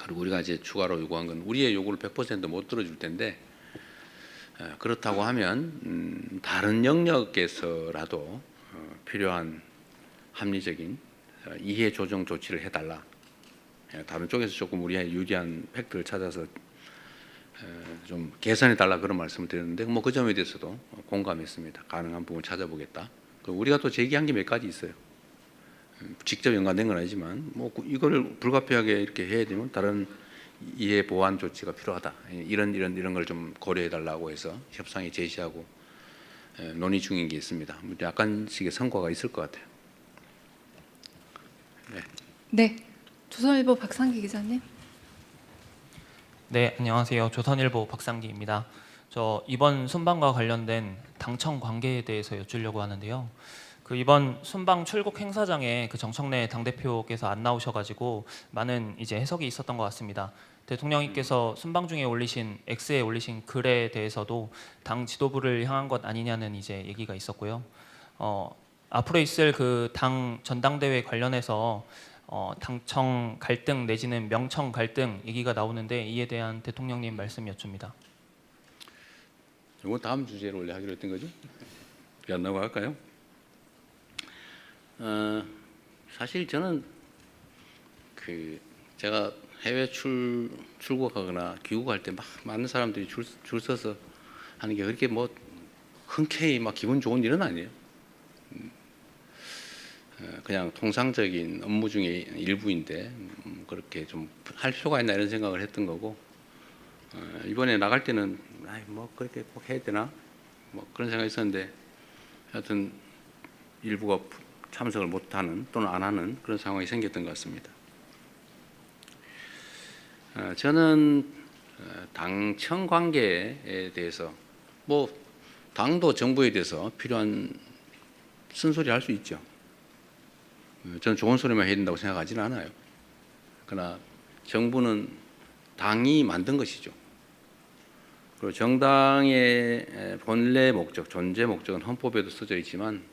[SPEAKER 3] 그리고 우리가 이제 추가로 요구한 건 우리의 요구를 100% 못 들어줄 텐데 그렇다고 하면 다른 영역에서라도 필요한 합리적인 이해 조정 조치를 해달라. 다른 쪽에서 조금 우리의 유리한 팩트를 찾아서 좀 개선해달라 그런 말씀을 드렸는데 그 점에 대해서도 공감했습니다. 가능한 부분을 찾아보겠다. 우리가 또 제기한 게 몇 가지 있어요. 직접 연관된 건 아니지만 이거를 불가피하게 이렇게 해야 되면 다른 이해 보완 조치가 필요하다. 이런 걸 좀 고려해 달라고 해서 협상에 제시하고 논의 중인 게 있습니다. 약간씩의 성과가 있을 것 같아요.
[SPEAKER 1] 네, 조선일보 박상기 기자님.
[SPEAKER 9] 네, 안녕하세요. 조선일보 박상기입니다. 저 이번 순방과 관련된 당청 관계에 대해서 여쭈려고 하는데요. 그 이번 순방 출국 행사장에 그 정청래 당대표께서 안 나오셔가지고 많은 이제 해석이 있었던 것 같습니다. 대통령님께서 순방 중에 X에 올리신 글에 대해서도 당 지도부를 향한 것 아니냐는 이제 얘기가 있었고요. 앞으로 있을 그 당 전당대회 관련해서 당청 갈등 내지는 명청 갈등 얘기가 나오는데 이에 대한 대통령님 말씀 여쭙니다.
[SPEAKER 3] 이거 다음 주제로 원래 하기로 했던 거죠? 안 나갈까요? 사실 저는 제가 해외 출국하거나 귀국할 때 막 많은 사람들이 줄 서서 하는 게 그렇게 뭐 흔쾌히 막 기분 좋은 일은 아니에요. 그냥 통상적인 업무 중의 일부인데 그렇게 좀 할 필요가 있나 이런 생각을 했던 거고, 이번에 나갈 때는 뭐 그렇게 꼭 해야 되나 뭐 그런 생각이 있었는데 하여튼 일부가 참석을 못하는 또는 안 하는 그런 상황이 생겼던 것 같습니다. 저는 당청 관계에 대해서 뭐 당도 정부에 대해서 필요한 쓴소리 할 수 있죠. 저는 좋은 소리만 해야 된다고 생각하지는 않아요. 그러나 정부는 당이 만든 것이죠. 그리고 정당의 본래 목적, 존재 목적은 헌법에도 써져 있지만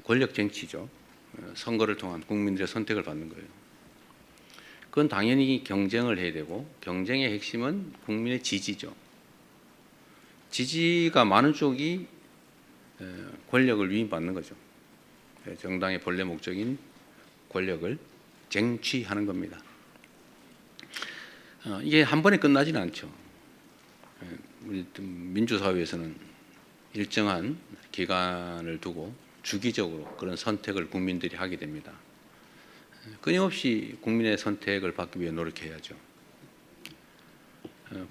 [SPEAKER 3] 권력 정치죠. 선거를 통한 국민들의 선택을 받는 거예요. 그건 당연히 경쟁을 해야 되고, 경쟁의 핵심은 국민의 지지죠. 지지가 많은 쪽이 권력을 위임받는 거죠. 정당의 본래 목적인 권력을 쟁취하는 겁니다. 이게 한 번에 끝나지는 않죠. 우리 민주사회에서는 일정한 기간을 두고 주기적으로 그런 선택을 국민들이 하게 됩니다. 끊임없이 국민의 선택을 받기 위해 노력해야죠.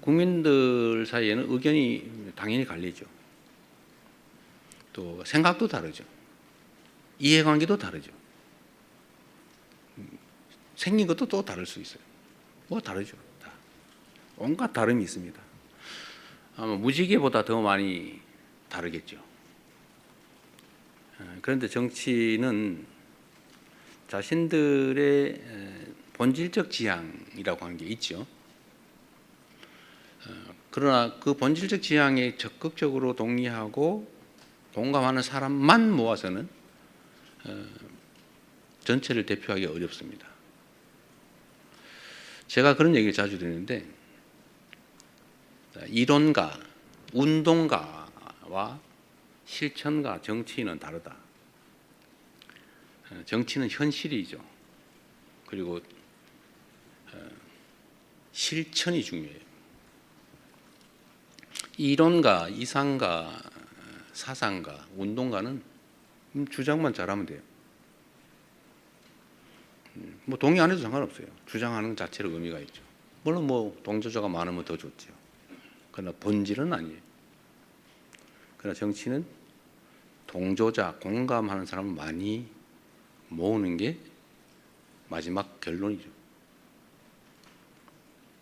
[SPEAKER 3] 국민들 사이에는 의견이 당연히 갈리죠. 또 생각도 다르죠. 이해관계도 다르죠. 생긴 것도 또 다를 수 있어요. 뭐 다르죠. 다. 온갖 다름이 있습니다. 아마 무지개보다 더 많이 다르겠죠. 그런데 정치는 자신들의 본질적 지향이라고 하는 게 있죠. 그러나 그 본질적 지향에 적극적으로 동의하고 공감하는 사람만 모아서는 전체를 대표하기 어렵습니다. 제가 그런 얘기를 자주 드리는데, 이론가, 운동가와 실천가, 정치인은 다르다. 정치는 현실이죠. 그리고 실천이 중요해요. 이론가, 이상가, 사상가, 운동가는 주장만 잘하면 돼요. 뭐 동의 안 해도 상관없어요. 주장하는 자체로 의미가 있죠. 물론 뭐 동조자가 많으면 더 좋죠. 그러나 본질은 아니에요. 그러나 정치는 동조자, 공감하는 사람을 많이 모으는 게 마지막 결론이죠.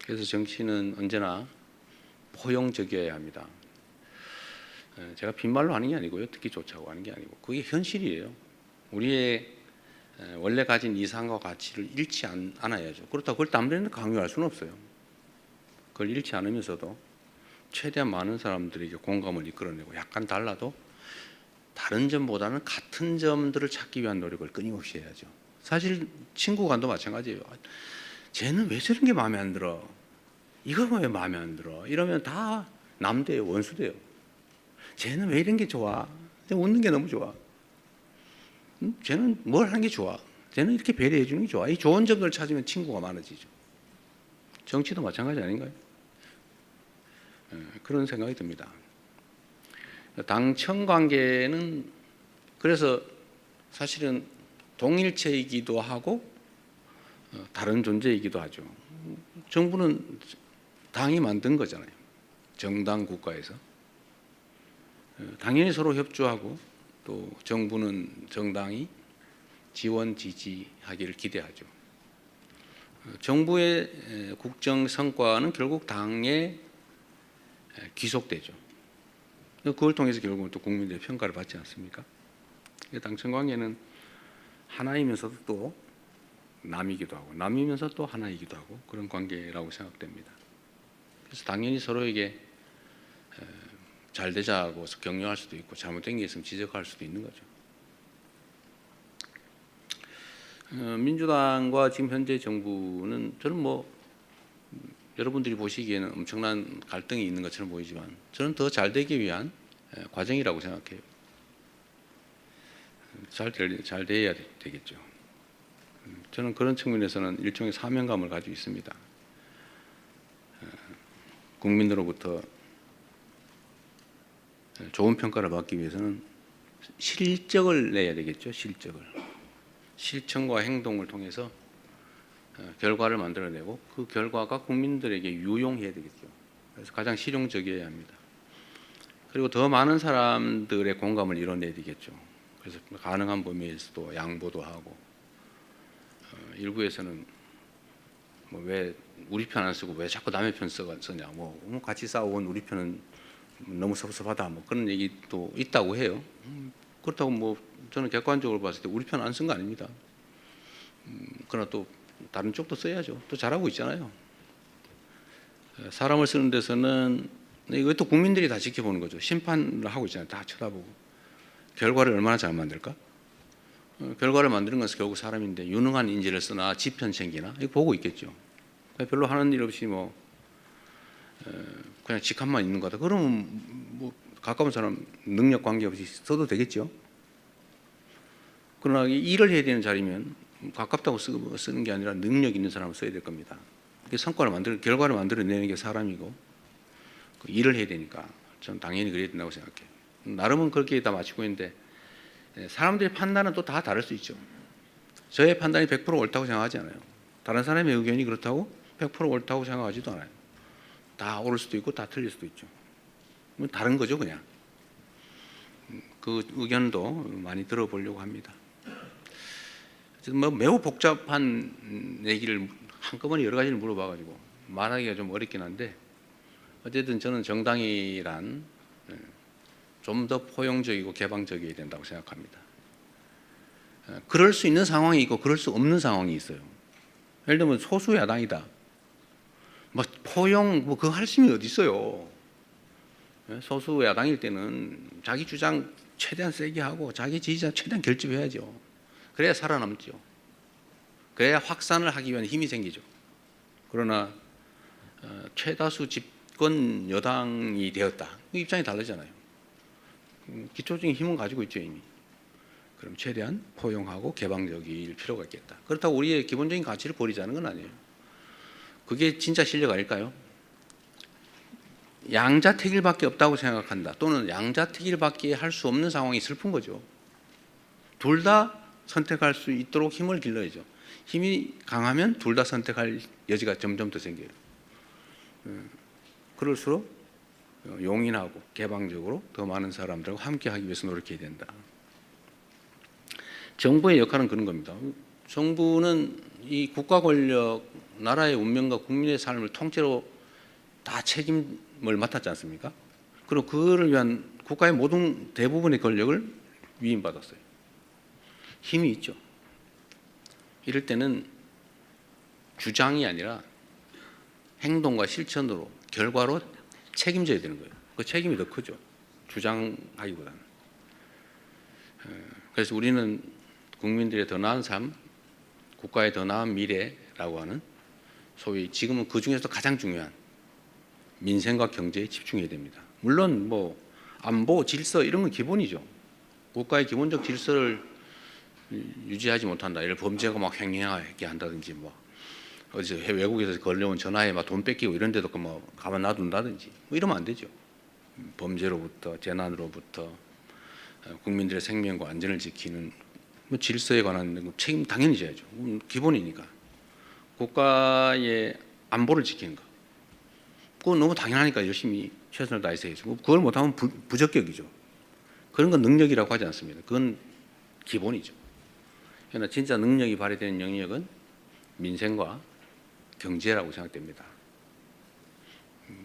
[SPEAKER 3] 그래서 정치는 언제나 포용적이어야 합니다. 제가 빈말로 하는 게 아니고요. 듣기 좋자고 하는 게 아니고, 그게 현실이에요. 우리의 원래 가진 이상과 가치를 잃지 않아야죠. 그렇다고 그걸 담대히 강요할 수는 없어요. 그걸 잃지 않으면서도 최대한 많은 사람들에게 공감을 이끌어내고, 약간 달라도 다른 점보다는 같은 점들을 찾기 위한 노력을 끊임없이 해야죠. 사실 친구 간도 마찬가지예요. 쟤는 왜 저런 게 마음에 안 들어? 이거 왜 마음에 안 들어? 이러면 다 남대요, 원수대요. 쟤는 왜 이런 게 좋아? 웃는 게 너무 좋아. 쟤는 뭘 하는 게 좋아? 쟤는 이렇게 배려해 주는 게 좋아. 이 좋은 점들을 찾으면 친구가 많아지죠. 정치도 마찬가지 아닌가요? 그런 생각이 듭니다. 당청 관계는 그래서 사실은 동일체이기도 하고 다른 존재이기도 하죠. 정부는 당이 만든 거잖아요. 정당 국가에서. 당연히 서로 협조하고, 또 정부는 정당이 지원 지지하기를 기대하죠. 정부의 국정 성과는 결국 당에 귀속되죠. 그걸 통해서 결국은 또 국민들의 평가를 받지 않습니까? 당청 관계는 하나이면서도 또 남이기도 하고 남이면서 또 하나이기도 하고 그런 관계라고 생각됩니다. 그래서 당연히 서로에게 잘 되자고 격려할 수도 있고 잘못된 게 있으면 지적할 수도 있는 거죠. 민주당과 지금 현재 정부는 저는 뭐 여러분들이 보시기에는 엄청난 갈등이 있는 것처럼 보이지만 저는 더 잘 되기 위한 과정이라고 생각해요. 잘 돼야 되겠죠. 저는 그런 측면에서는 일종의 사명감을 가지고 있습니다. 국민으로부터 좋은 평가를 받기 위해서는 실적을 내야 되겠죠. 실천과 행동을 통해서 결과를 만들어내고 그 결과가 국민들에게 유용해야 되겠죠. 그래서 가장 실용적이어야 합니다. 그리고 더 많은 사람들의 공감을 이뤄내야 되겠죠. 그래서 가능한 범위에서도 양보도 하고 일부에서는 뭐 왜 우리 편 안 쓰고 왜 자꾸 남의 편 쓰냐 뭐 같이 싸워온 우리 편은 너무 섭섭하다 뭐 그런 얘기도 있다고 해요. 그렇다고 뭐 저는 객관적으로 봤을 때 우리 편 안 쓴 거 아닙니다. 그러나 또 다른 쪽도 써야죠. 또 잘하고 있잖아요. 사람을 쓰는 데서는 이것도 국민들이 다 지켜보는 거죠. 심판을 하고 있잖아요. 다 쳐다보고 결과를 얼마나 잘 만들까? 결과를 만드는 것은 결국 사람인데 유능한 인재를 쓰나 지편 챙기나 이거 보고 있겠죠. 별로 하는 일 없이 뭐 그냥 직함만 있는 거다. 그러면 뭐 가까운 사람 능력 관계없이 써도 되겠죠. 그러나 일을 해야 되는 자리면 가깝다고 쓰는 게 아니라 능력 있는 사람을 써야 될 겁니다. 결과를 만들어내는 게 사람이고 그 일을 해야 되니까 저는 당연히 그래야 된다고 생각해요. 나름은 그렇게 다 맞추고 있는데 사람들의 판단은 또 다 다를 수 있죠. 저의 판단이 100% 옳다고 생각하지 않아요. 다른 사람의 의견이 그렇다고 100% 옳다고 생각하지도 않아요. 다 옳을 수도 있고 다 틀릴 수도 있죠. 다른 거죠 그냥. 그 의견도 많이 들어보려고 합니다. 뭐 매우 복잡한 얘기를 한꺼번에 여러 가지를 물어봐가지고 말하기가 좀 어렵긴 한데 어쨌든 저는 정당이란 좀 더 포용적이고 개방적이어야 된다고 생각합니다. 그럴 수 있는 상황이 있고 그럴 수 없는 상황이 있어요. 예를 들면 소수 야당이다. 뭐 포용 뭐 그거 할 힘이 어디 있어요. 소수 야당일 때는 자기 주장 최대한 세게 하고 자기 지지자 최대한 결집해야죠. 그래야 살아남죠. 그래야 확산을 하기 위한 힘이 생기죠. 그러나 최다수 집권 여당이 되었다. 입장이 다르잖아요. 기초적인 힘은 가지고 있죠 이미. 그럼 최대한 포용하고 개방적일 필요가 있겠다. 그렇다고 우리의 기본적인 가치를 버리자는 건 아니에요. 그게 진짜 실력 아닐까요? 양자택일밖에 없다고 생각한다. 또는 양자택일밖에 할 수 없는 상황이 슬픈 거죠. 둘 다 선택할 수 있도록 힘을 길러야죠. 힘이 강하면 둘 다 선택할 여지가 점점 더 생겨요. 그럴수록 용인하고 개방적으로 더 많은 사람들과 함께하기 위해서 노력해야 된다. 정부의 역할은 그런 겁니다. 정부는 이 국가 권력, 나라의 운명과 국민의 삶을 통째로 다 책임을 맡았지 않습니까? 그리고 그를 위한 국가의 모든 대부분의 권력을 위임받았어요. 힘이 있죠. 이럴 때는 주장이 아니라 행동과 실천으로 결과로 책임져야 되는 거예요. 그 책임이 더 크죠. 주장하기보다는. 그래서 우리는 국민들의 더 나은 삶, 국가의 더 나은 미래라고 하는 소위 지금은 그 중에서도 가장 중요한 민생과 경제에 집중해야 됩니다. 물론 뭐 안보, 질서 이런 건 기본이죠. 국가의 기본적 질서를 유지하지 못한다. 예를 들어 범죄가 막 횡행하게 한다든지 뭐 어디서 외국에서 걸려온 전화에 막 돈 뺏기고 이런 데도 뭐 가만 놔둔다든지 뭐 이러면 안 되죠. 범죄로부터 재난으로부터 국민들의 생명과 안전을 지키는 뭐 질서에 관한 책임 당연히 져야죠. 기본이니까. 국가의 안보를 지키는 거. 그건 너무 당연하니까 열심히 최선을 다해서 해야죠. 그걸 못하면 부적격이죠. 그런 건 능력이라고 하지 않습니다. 그건 기본이죠. 그러나 진짜 능력이 발휘되는 영역은 민생과 경제라고 생각됩니다.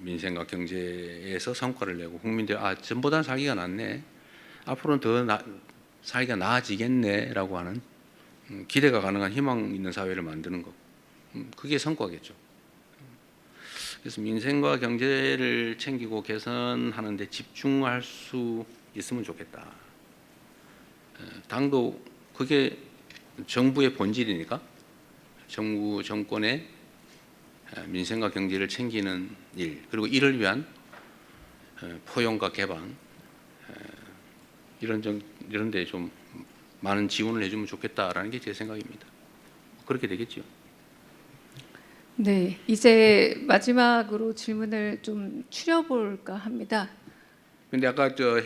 [SPEAKER 3] 민생과 경제에서 성과를 내고 국민들 전보다 살기가 낫네, 앞으로는 더 살기가 나아지겠네라고 하는 기대가 가능한 희망 있는 사회를 만드는 것, 그게 성과겠죠. 그래서 민생과 경제를 챙기고 개선하는 데 집중할 수 있으면 좋겠다. 당도 그게 정부의 본질이니까 정권의 민생과 경제를 챙기는 일, 그리고 이를 위한 포용과 개방, 이런 데 좀 많은 지원을 해주면 좋겠다라는 게 제 생각입니다. 그렇게 되겠죠.
[SPEAKER 1] 네, 이제 마지막으로 질문을 좀 추려볼까 합니다.
[SPEAKER 3] 근데 아까 저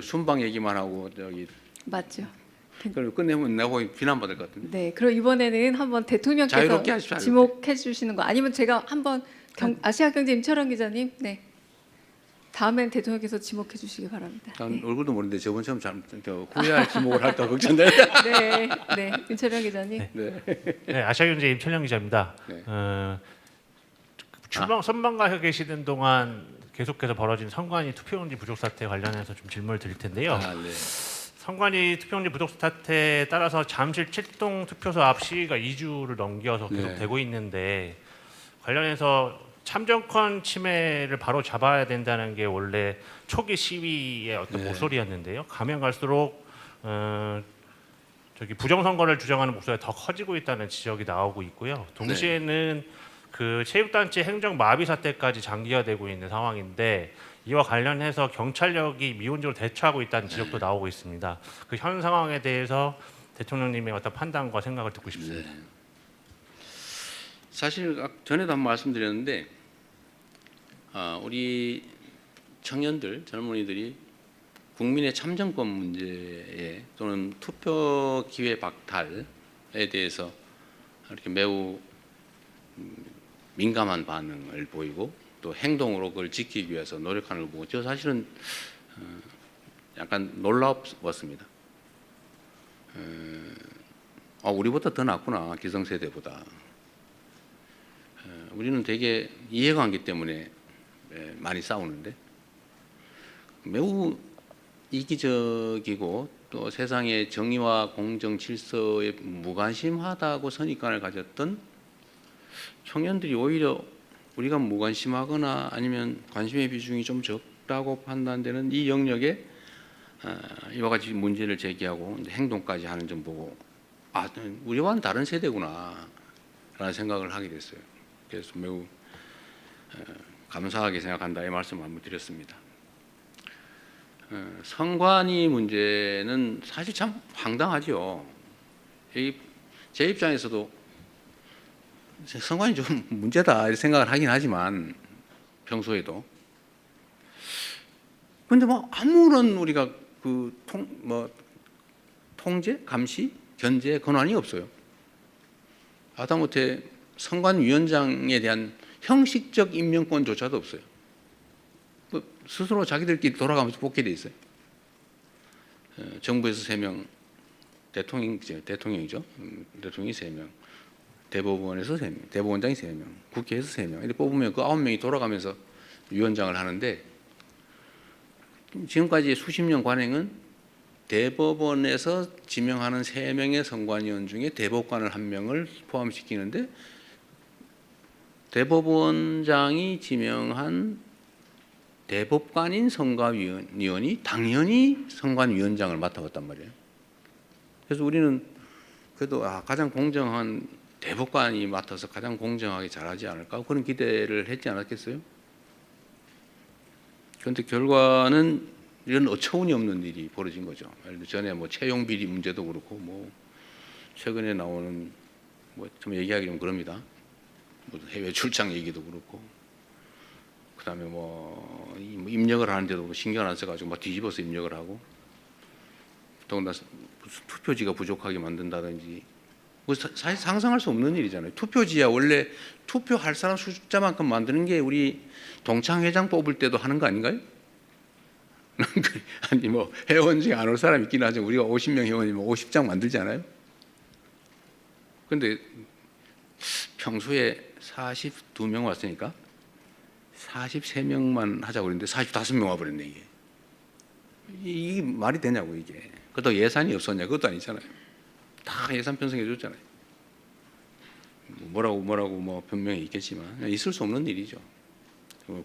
[SPEAKER 3] 순방 얘기만 하고 저기
[SPEAKER 1] 맞죠?
[SPEAKER 3] 그걸 끝내면 내가 보기 비난받을 것 같은데.
[SPEAKER 1] 네, 그럼 이번에는 한번 대통령께서
[SPEAKER 3] 자유롭게 하십시오, 자유롭게.
[SPEAKER 1] 지목해 주시는 거, 아니면 제가 한번 아시아경제 임철원 기자님, 네, 다음엔 대통령께서 지목해 주시기 바랍니다.
[SPEAKER 3] 난
[SPEAKER 1] 네,
[SPEAKER 3] 얼굴도 모르는데 저번처럼 후회할 지목을 할까 걱정돼.
[SPEAKER 1] 네, 네, 임철원 기자님.
[SPEAKER 10] 네, 아시아경제 임철영 기자입니다.
[SPEAKER 3] 네.
[SPEAKER 10] 선방가 계시는 동안 계속해서 벌어진 선관위 투표용지 부족 사태 관련해서 좀 질문을 드릴 텐데요.
[SPEAKER 3] 네.
[SPEAKER 10] 선관위 투표용지 부족 사태에 따라서 잠실 7동 투표소 앞 시위가 2주를 넘겨서 계속
[SPEAKER 3] 네.
[SPEAKER 10] 되고 있는데, 관련해서 참정권 침해를 바로 잡아야 된다는 게 원래 초기 시위의 어떤
[SPEAKER 3] 네.
[SPEAKER 10] 모소리였는데요. 가면 갈수록 저기 부정선거를 주장하는 목소리가 더 커지고 있다는 지적이 나오고 있고요. 동시에는 그 체육단체 행정 마비 사태까지 장기화되고 있는 상황인데, 이와 관련해서 경찰력이 미온적으로 대처하고 있다는 지적도 나오고 있습니다. 그 현 상황에 대해서 대통령님의 어떤 판단과 생각을 듣고 싶습니다.
[SPEAKER 3] 네. 사실 전에도 한번 말씀드렸는데 우리 청년들, 젊은이들이 국민의 참정권 문제에 또는 투표 기회 박탈에 대해서 이렇게 매우 민감한 반응을 보이고 또 행동으로 그걸 지키기 위해서 노력하는 걸 보고 저 사실은 약간 놀라웠습니다. 우리보다 더 낫구나, 기성세대보다. 우리는 되게 이해관계 때문에 많이 싸우는데 매우 이기적이고 또 세상의 정의와 공정 질서에 무관심하다고 선입관을 가졌던 청년들이 오히려 우리가 무관심하거나 아니면 관심의 비중이 좀 적다고 판단되는 이 영역에 이와 같이 문제를 제기하고 행동까지 하는 점 보고 우리와는 다른 세대구나 라는 생각을 하게 됐어요. 그래서 매우 감사하게 생각한다, 이 말씀을 한번 드렸습니다. 선관위 문제는 사실 참 황당하죠. 제 입장에서도 선관위 좀 문제다 이렇게 생각을 하긴 하지만 평소에도, 근데 뭐 아무런 우리가 통제, 감시, 견제 권한이 없어요. 하다못해 선관위원장에 대한 형식적 임명권조차도 없어요. 스스로 자기들끼리 돌아가면서 뽑게 돼 있어요. 정부에서 3명, 대통령이죠. 대통령이 3명, 대법원에서 3명, 대법원장이 3명, 국회에서 3명. 이렇게 뽑으면 그 9명이 돌아가면서 위원장을 하는데, 지금까지 수십 년 관행은 대법원에서 지명하는 3명의 선관위원 중에 대법관을 1명을 포함시키는데, 대법원장이 지명한 대법관인 선관위원이 당연히 선관위원장을 맡아왔단 말이에요. 그래서 우리는 그래도 가장 공정한 대법관이 맡아서 가장 공정하게 잘하지 않을까, 그런 기대를 했지 않았겠어요? 그런데 결과는 이런 어처구니 없는 일이 벌어진 거죠. 예를 들어 전에 뭐 채용 비리 문제도 그렇고, 뭐 최근에 나오는 좀 얘기하기 좀 그럽니다. 해외 출장 얘기도 그렇고, 그다음에 뭐 입력을 하는데도 신경 안 써가지고 막 뒤집어서 입력을 하고, 더군다나 투표지가 부족하게 만든다든지, 사실 상상할 수 없는 일이잖아요. 투표지야 원래 투표할 사람 숫자만큼 만드는 게 우리 동창회장 뽑을 때도 하는 거 아닌가요? 아니 뭐 회원 중에 안 올 사람 있긴 하죠. 우리가 50명 회원이면 50장 만들잖아요. 근데 평소에 42명 왔으니까 43명만 하자고 그랬는데 45명 와버렸네 이게. 이게 말이 되냐고 이게. 그것도 예산이 없었냐 그것도 아니잖아요. 다 예산 편성해 줬잖아요. 뭐라고 뭐 변명이 있겠지만 있을 수 없는 일이죠.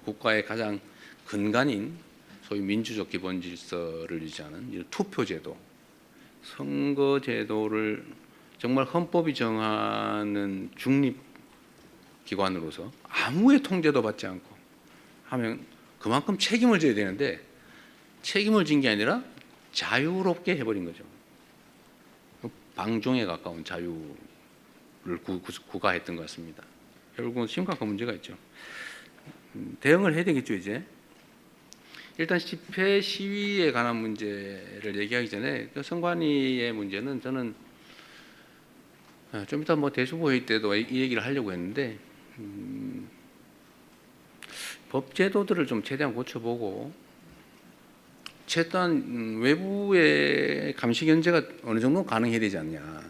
[SPEAKER 3] 국가의 가장 근간인 소위 민주적 기본 질서를 유지하는 이런 투표제도, 선거제도를 정말 헌법이 정하는 중립기관으로서 아무의 통제도 받지 않고 하면 그만큼 책임을 져야 되는데 책임을 진 게 아니라 자유롭게 해버린 거죠. 방종에 가까운 자유를 구가했던 것 같습니다. 결국은 심각한 문제가 있죠. 대응을 해야 되겠죠 이제. 일단 집회 시위에 관한 문제를 얘기하기 전에 그 선관위의 문제는 저는 좀 이따 뭐 대수부 회의 때도 이 얘기를 하려고 했는데 법 제도들을 좀 최대한 고쳐보고 최소한 외부의 감시 견제가 어느 정도 가능해야 되지 않냐.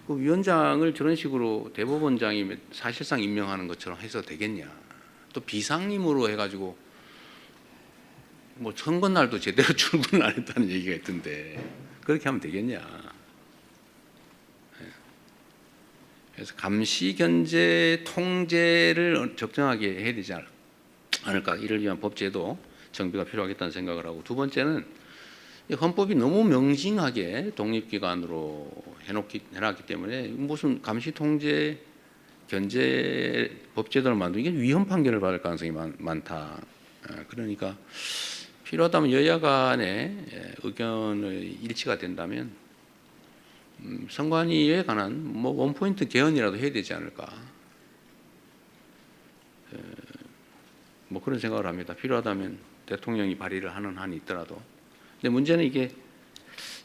[SPEAKER 3] 그 위원장을 저런 식으로 대법원장이 사실상 임명하는 것처럼 해서 되겠냐. 또 비상임으로 해가지고 뭐 선거 날도 제대로 출근을 안 했다는 얘기가 있던데 그렇게 하면 되겠냐. 그래서 감시 견제 통제를 적정하게 해야 되지 않을까. 이를 위한 법제도 정비가 필요하겠다는 생각을 하고, 두 번째는 헌법이 너무 명징하게 독립기관으로 해놨기 때문에 무슨 감시 통제 견제 법제도를 만들기 위헌 판결을 받을 가능성이 많다. 그러니까 필요하다면 여야 간의 의견의 일치가 된다면 선관위에 관한 뭐 원포인트 개헌이라도 해야 되지 않을까. 뭐 그런 생각을 합니다. 필요하다면 대통령이 발의를 하는 한이 있더라도. 근데 문제는 이게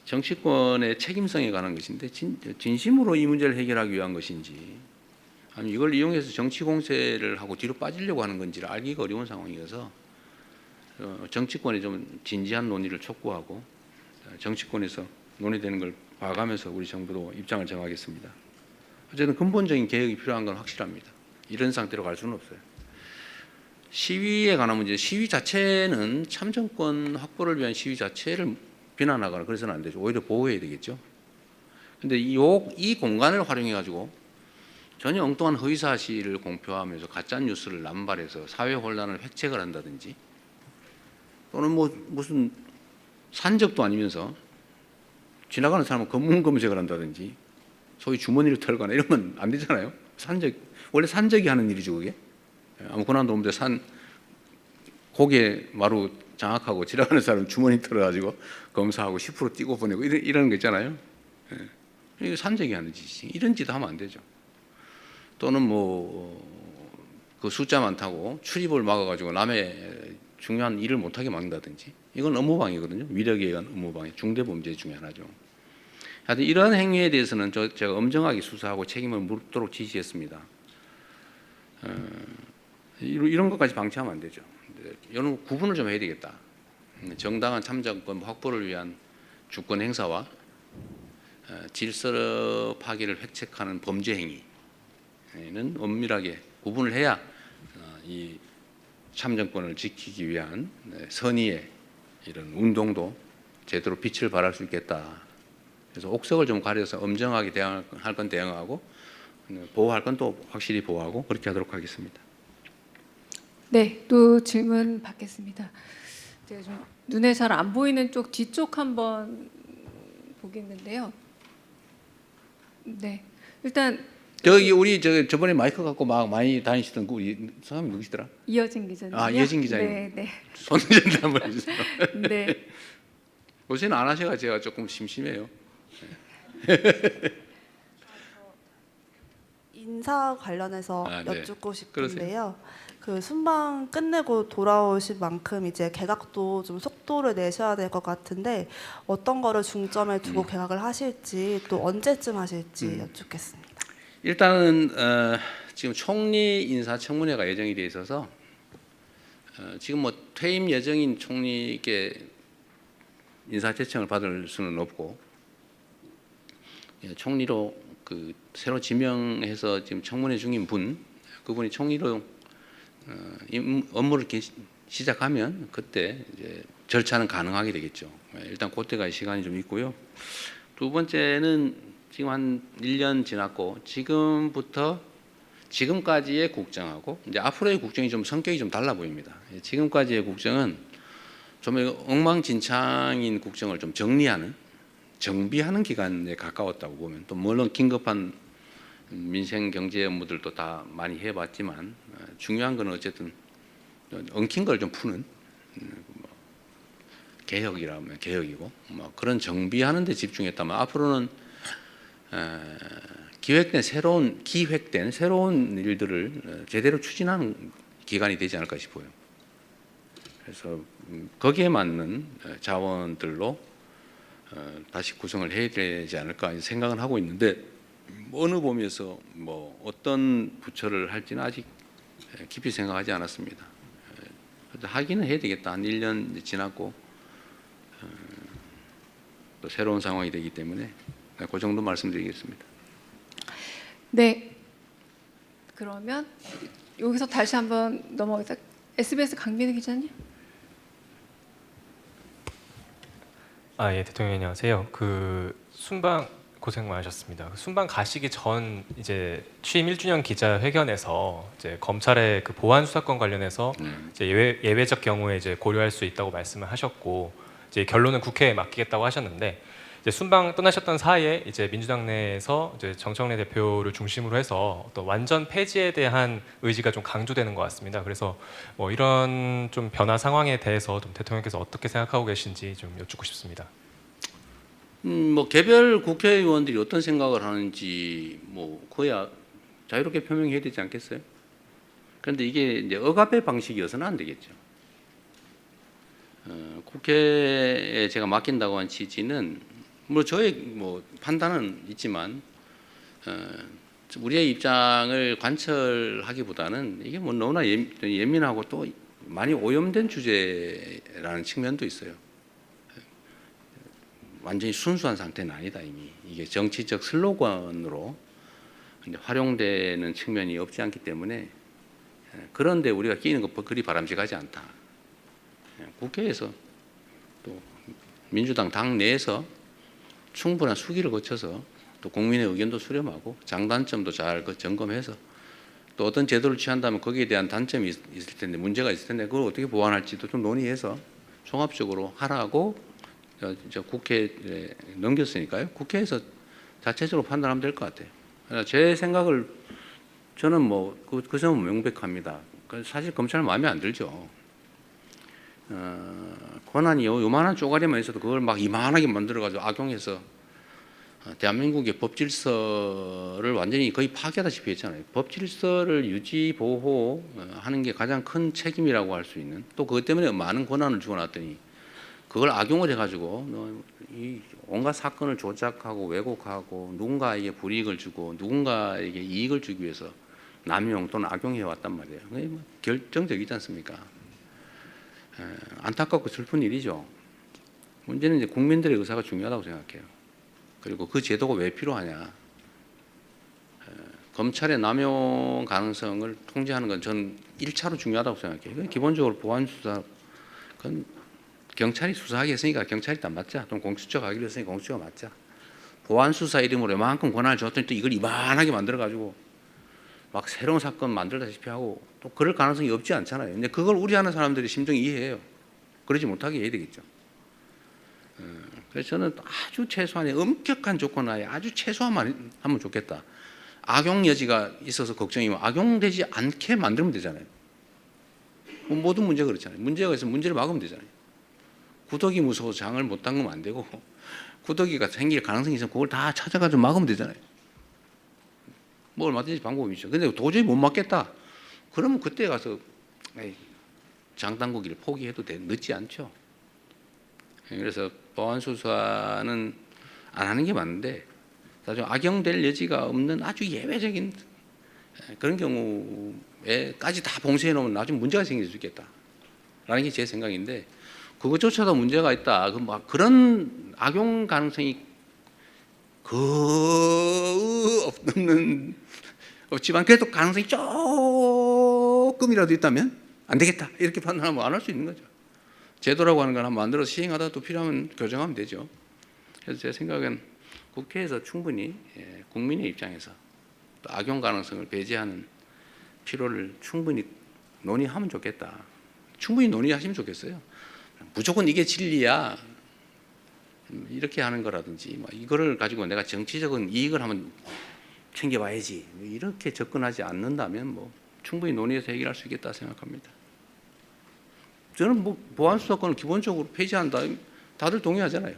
[SPEAKER 3] 정치권의 책임성에 관한 것인데 진심으로 이 문제를 해결하기 위한 것인지 아니면 이걸 이용해서 정치 공세를 하고 뒤로 빠지려고 하는 건지를 알기가 어려운 상황이어서 정치권이 좀 진지한 논의를 촉구하고 정치권에서 논의되는 걸 봐가면서 우리 정부도 입장을 정하겠습니다. 어쨌든 근본적인 개혁이 필요한 건 확실합니다. 이런 상태로 갈 수는 없어요. 시위에 관한 문제, 시위 자체는 참정권 확보를 위한 시위 자체를 비난하거나 그래서는 안 되죠. 오히려 보호해야 되겠죠. 근데 이 공간을 활용해 가지고 전혀 엉뚱한 허위 사실을 공표하면서 가짜 뉴스를 남발해서 사회 혼란을 획책을 한다든지 또는 뭐 무슨 산적도 아니면서 지나가는 사람은 검문 검색을 한다든지 소위 주머니를 털거나 이러면 안 되잖아요. 원래 산적이 하는 일이죠 그게. 아무거나 없는데 고개 마루 장악하고 지나가는 사람 주머니 털어가지고 검사하고 10% 띄고 보내고 이런 거 있잖아요. 이거 산적이 하는 짓이지. 이런 짓 하면 안 되죠. 또는 뭐 그 숫자 많다고 출입을 막아가지고 남의 중요한 일을 못하게 막는다든지 이건 업무방해거든요. 위력에 의한 업무방해, 중대범죄 중에 하나죠. 하여튼 이런 행위에 대해서는 제가 엄정하게 수사하고 책임을 묻도록 지시했습니다. 이런 것까지 방치하면 안 되죠. 이런 구분을 좀 해야 되겠다. 정당한 참정권 확보를 위한 주권 행사와 질서 파괴를 획책하는 범죄 행위는 엄밀하게 구분을 해야 이 참정권을 지키기 위한 선의의 이런 운동도 제대로 빛을 발할 수 있겠다. 그래서 옥석을 좀 가려서 엄정하게 대응할 건 대응하고 보호할 건 또 확실히 보호하고 그렇게 하도록 하겠습니다.
[SPEAKER 1] 네, 또 질문 받겠습니다. 제가 좀 눈에 잘 안 보이는 쪽 뒤쪽 한번 보겠는데요. 네, 일단
[SPEAKER 3] 저기 우리 저번에 마이크 갖고 막 많이 다니시던 우리 사람이 누구시더라?
[SPEAKER 1] 이어진 기자님.
[SPEAKER 3] 이어진 기자님.
[SPEAKER 1] 네, 네.
[SPEAKER 3] 손 좀 한번 해주세요.
[SPEAKER 1] 네.
[SPEAKER 3] 요새는 안 하셔가 제가 조금 심심해요.
[SPEAKER 11] 인사 관련해서
[SPEAKER 3] 네.
[SPEAKER 11] 여쭙고 싶은데요.
[SPEAKER 3] 그러세요.
[SPEAKER 11] 그 순방 끝내고 돌아오신 만큼 이제 개각도 좀 속도를 내셔야 될 것 같은데 어떤 거를 중점에 두고 개각을 하실지 또 언제쯤 하실지 여쭙겠습니다.
[SPEAKER 3] 일단은 지금 총리 인사청문회가 예정이 돼 있어서 지금 뭐 퇴임 예정인 총리께 인사제청을 받을 수는 없고 총리로 그 새로 지명해서 지금 청문회 중인 분, 그분이 총리로 업무를 시작하면 그때 이제 절차는 가능하게 되겠죠. 일단 그때가 시간이 좀 있고요. 두 번째는 지금 한 1년 지났고 지금부터 지금까지의 국정하고 이제 앞으로의 국정이 좀 성격이 좀 달라 보입니다. 지금까지의 국정은 좀 엉망진창인 국정을 좀 정리하는, 정비하는 기간에 가까웠다고 보면, 또 물론 긴급한 민생 경제 업무들도 다 많이 해봤지만 중요한 건 어쨌든 엉킨 걸 좀 푸는 개혁이라면 개혁이고 그런 정비하는 데 집중했다면 앞으로는 기획된 새로운 일들을 제대로 추진하는 기간이 되지 않을까 싶어요. 그래서 거기에 맞는 자원들로 다시 구성을 해야 되지 않을까 생각은 하고 있는데 어느 범위에서 뭐 어떤 부처를 할지는 아직 깊이 생각하지 않았습니다. 하기는 해야 되겠다. 한 1년 지났고 또 새로운 상황이 되기 때문에 그 정도 말씀드리겠습니다.
[SPEAKER 1] 네. 그러면 여기서 다시 한번 넘어가서 SBS 강민우 기자님.
[SPEAKER 12] 예, 대통령 안녕하세요. 그 순방 고생 많으셨습니다. 순방 가시기 전 이제 취임 1주년 기자회견에서 이제 검찰의 그 보안 수사권 관련해서 이제 예외적 경우에 이제 고려할 수 있다고 말씀을 하셨고 이제 결론은 국회에 맡기겠다고 하셨는데 이제 순방 떠나셨던 사이에 이제 민주당 내에서 이제 정청래 대표를 중심으로 해서 어떤 완전 폐지에 대한 의지가 좀 강조되는 것 같습니다. 그래서 뭐 이런 좀 변화 상황에 대해서 좀 대통령께서 어떻게 생각하고 계신지 좀 여쭙고 싶습니다.
[SPEAKER 3] 뭐 개별 국회의원들이 어떤 생각을 하는지 뭐 그야 자유롭게 표명해야 되지 않겠어요? 그런데 이게 이제 억압의 방식이어서는 안 되겠죠. 국회에 제가 맡긴다고 한 취지는 뭐 저의 뭐 판단은 있지만 우리의 입장을 관철하기보다는 이게 뭐 너무나 예민하고 또 많이 오염된 주제라는 측면도 있어요. 완전히 순수한 상태는 아니다 이미. 이게 정치적 슬로건으로 활용되는 측면이 없지 않기 때문에 그런데 우리가 끼는 것 그리 바람직하지 않다. 국회에서 또 민주당 당 내에서 충분한 수기를 거쳐서 또 국민의 의견도 수렴하고 장단점도 잘 점검해서 또 어떤 제도를 취한다면 거기에 대한 단점이 있을 텐데 문제가 있을 텐데 그걸 어떻게 보완할지도 좀 논의해서 종합적으로 하라고 국회에 넘겼으니까요. 국회에서 자체적으로 판단하면 될 것 같아요. 제 생각을 저는 뭐 그 점은 명백합니다. 사실 검찰은 마음에 안 들죠. 권한이 요만한 쪼가리만 있어도 그걸 막 이만하게 만들어가지고 악용해서 대한민국의 법질서를 완전히 거의 파괴하다시피 했잖아요. 법질서를 유지 보호하는 게 가장 큰 책임이라고 할 수 있는 또 그것 때문에 많은 권한을 주어놨더니 그걸 악용을 해가지고 이 온갖 사건을 조작하고 왜곡하고 누군가에게 불이익을 주고 누군가에게 이익을 주기 위해서 남용 또는 악용해 왔단 말이에요. 그게 결정적이지 않습니까? 안타깝고 슬픈 일이죠. 문제는 이제 국민들의 의사가 중요하다고 생각해요. 그리고 그 제도가 왜 필요하냐? 검찰의 남용 가능성을 통제하는 건 전 1차로 중요하다고 생각해요. 기본적으로 보안 수사 그건 경찰이 수사하기 했으니까 경찰이 다 맞자. 또 공수처가 하기로 했으니까 공수처가 맞자. 보안 수사 이름으로 이만큼 권한을 줬더니 또 이걸 이만하게 만들어 가지고 막 새로운 사건 만들다시피 하고 또 그럴 가능성이 없지 않잖아요. 근데 그걸 우려하는 사람들이 심정이 이해해요. 그러지 못하게 해야 되겠죠. 그래서 저는 아주 최소한의 엄격한 조건 하에 아주 최소한만 하면 좋겠다. 악용 여지가 있어서 걱정이면 악용되지 않게 만들면 되잖아요. 뭐 모든 문제가 그렇잖아요. 문제가 있으면 문제를 막으면 되잖아요. 구더기 무서워서 장을 못 담그면 안 되고 구더기가 생길 가능성이 있으면 그걸 다 찾아가지고 막으면 되잖아요. 뭐 얼마든지 방법이 있죠. 근데 도저히 못 막겠다. 그러면 그때 가서 장 담그기를 포기해도 늦지 않죠. 그래서 보안 수사는 안 하는 게 맞는데 나중에 악용될 여지가 없는 아주 예외적인 그런 경우에까지 다 봉쇄해 놓으면 나중에 문제가 생길 수 있겠다라는 게 제 생각인데 그것조차도 문제가 있다. 그런 악용 가능성이 없는 없지만 그래도 가능성이 조금이라도 있다면 안 되겠다 이렇게 판단하면 안 할 수 있는 거죠. 제도라고 하는 걸 한번 만들어서 시행하다 또 필요하면 교정하면 되죠. 그래서 제 생각엔 국회에서 충분히 국민의 입장에서 또 악용 가능성을 배제하는 필요를 충분히 논의하면 좋겠다. 충분히 논의하시면 좋겠어요. 무조건 이게 진리야 이렇게 하는 거라든지 뭐 이거를 가지고 내가 정치적인 이익을 한번 챙겨봐야지 이렇게 접근하지 않는다면 뭐 충분히 논의해서 해결할 수 있겠다 생각합니다. 저는 뭐 보안수사권을 기본적으로 폐지한다 다들 동의하잖아요.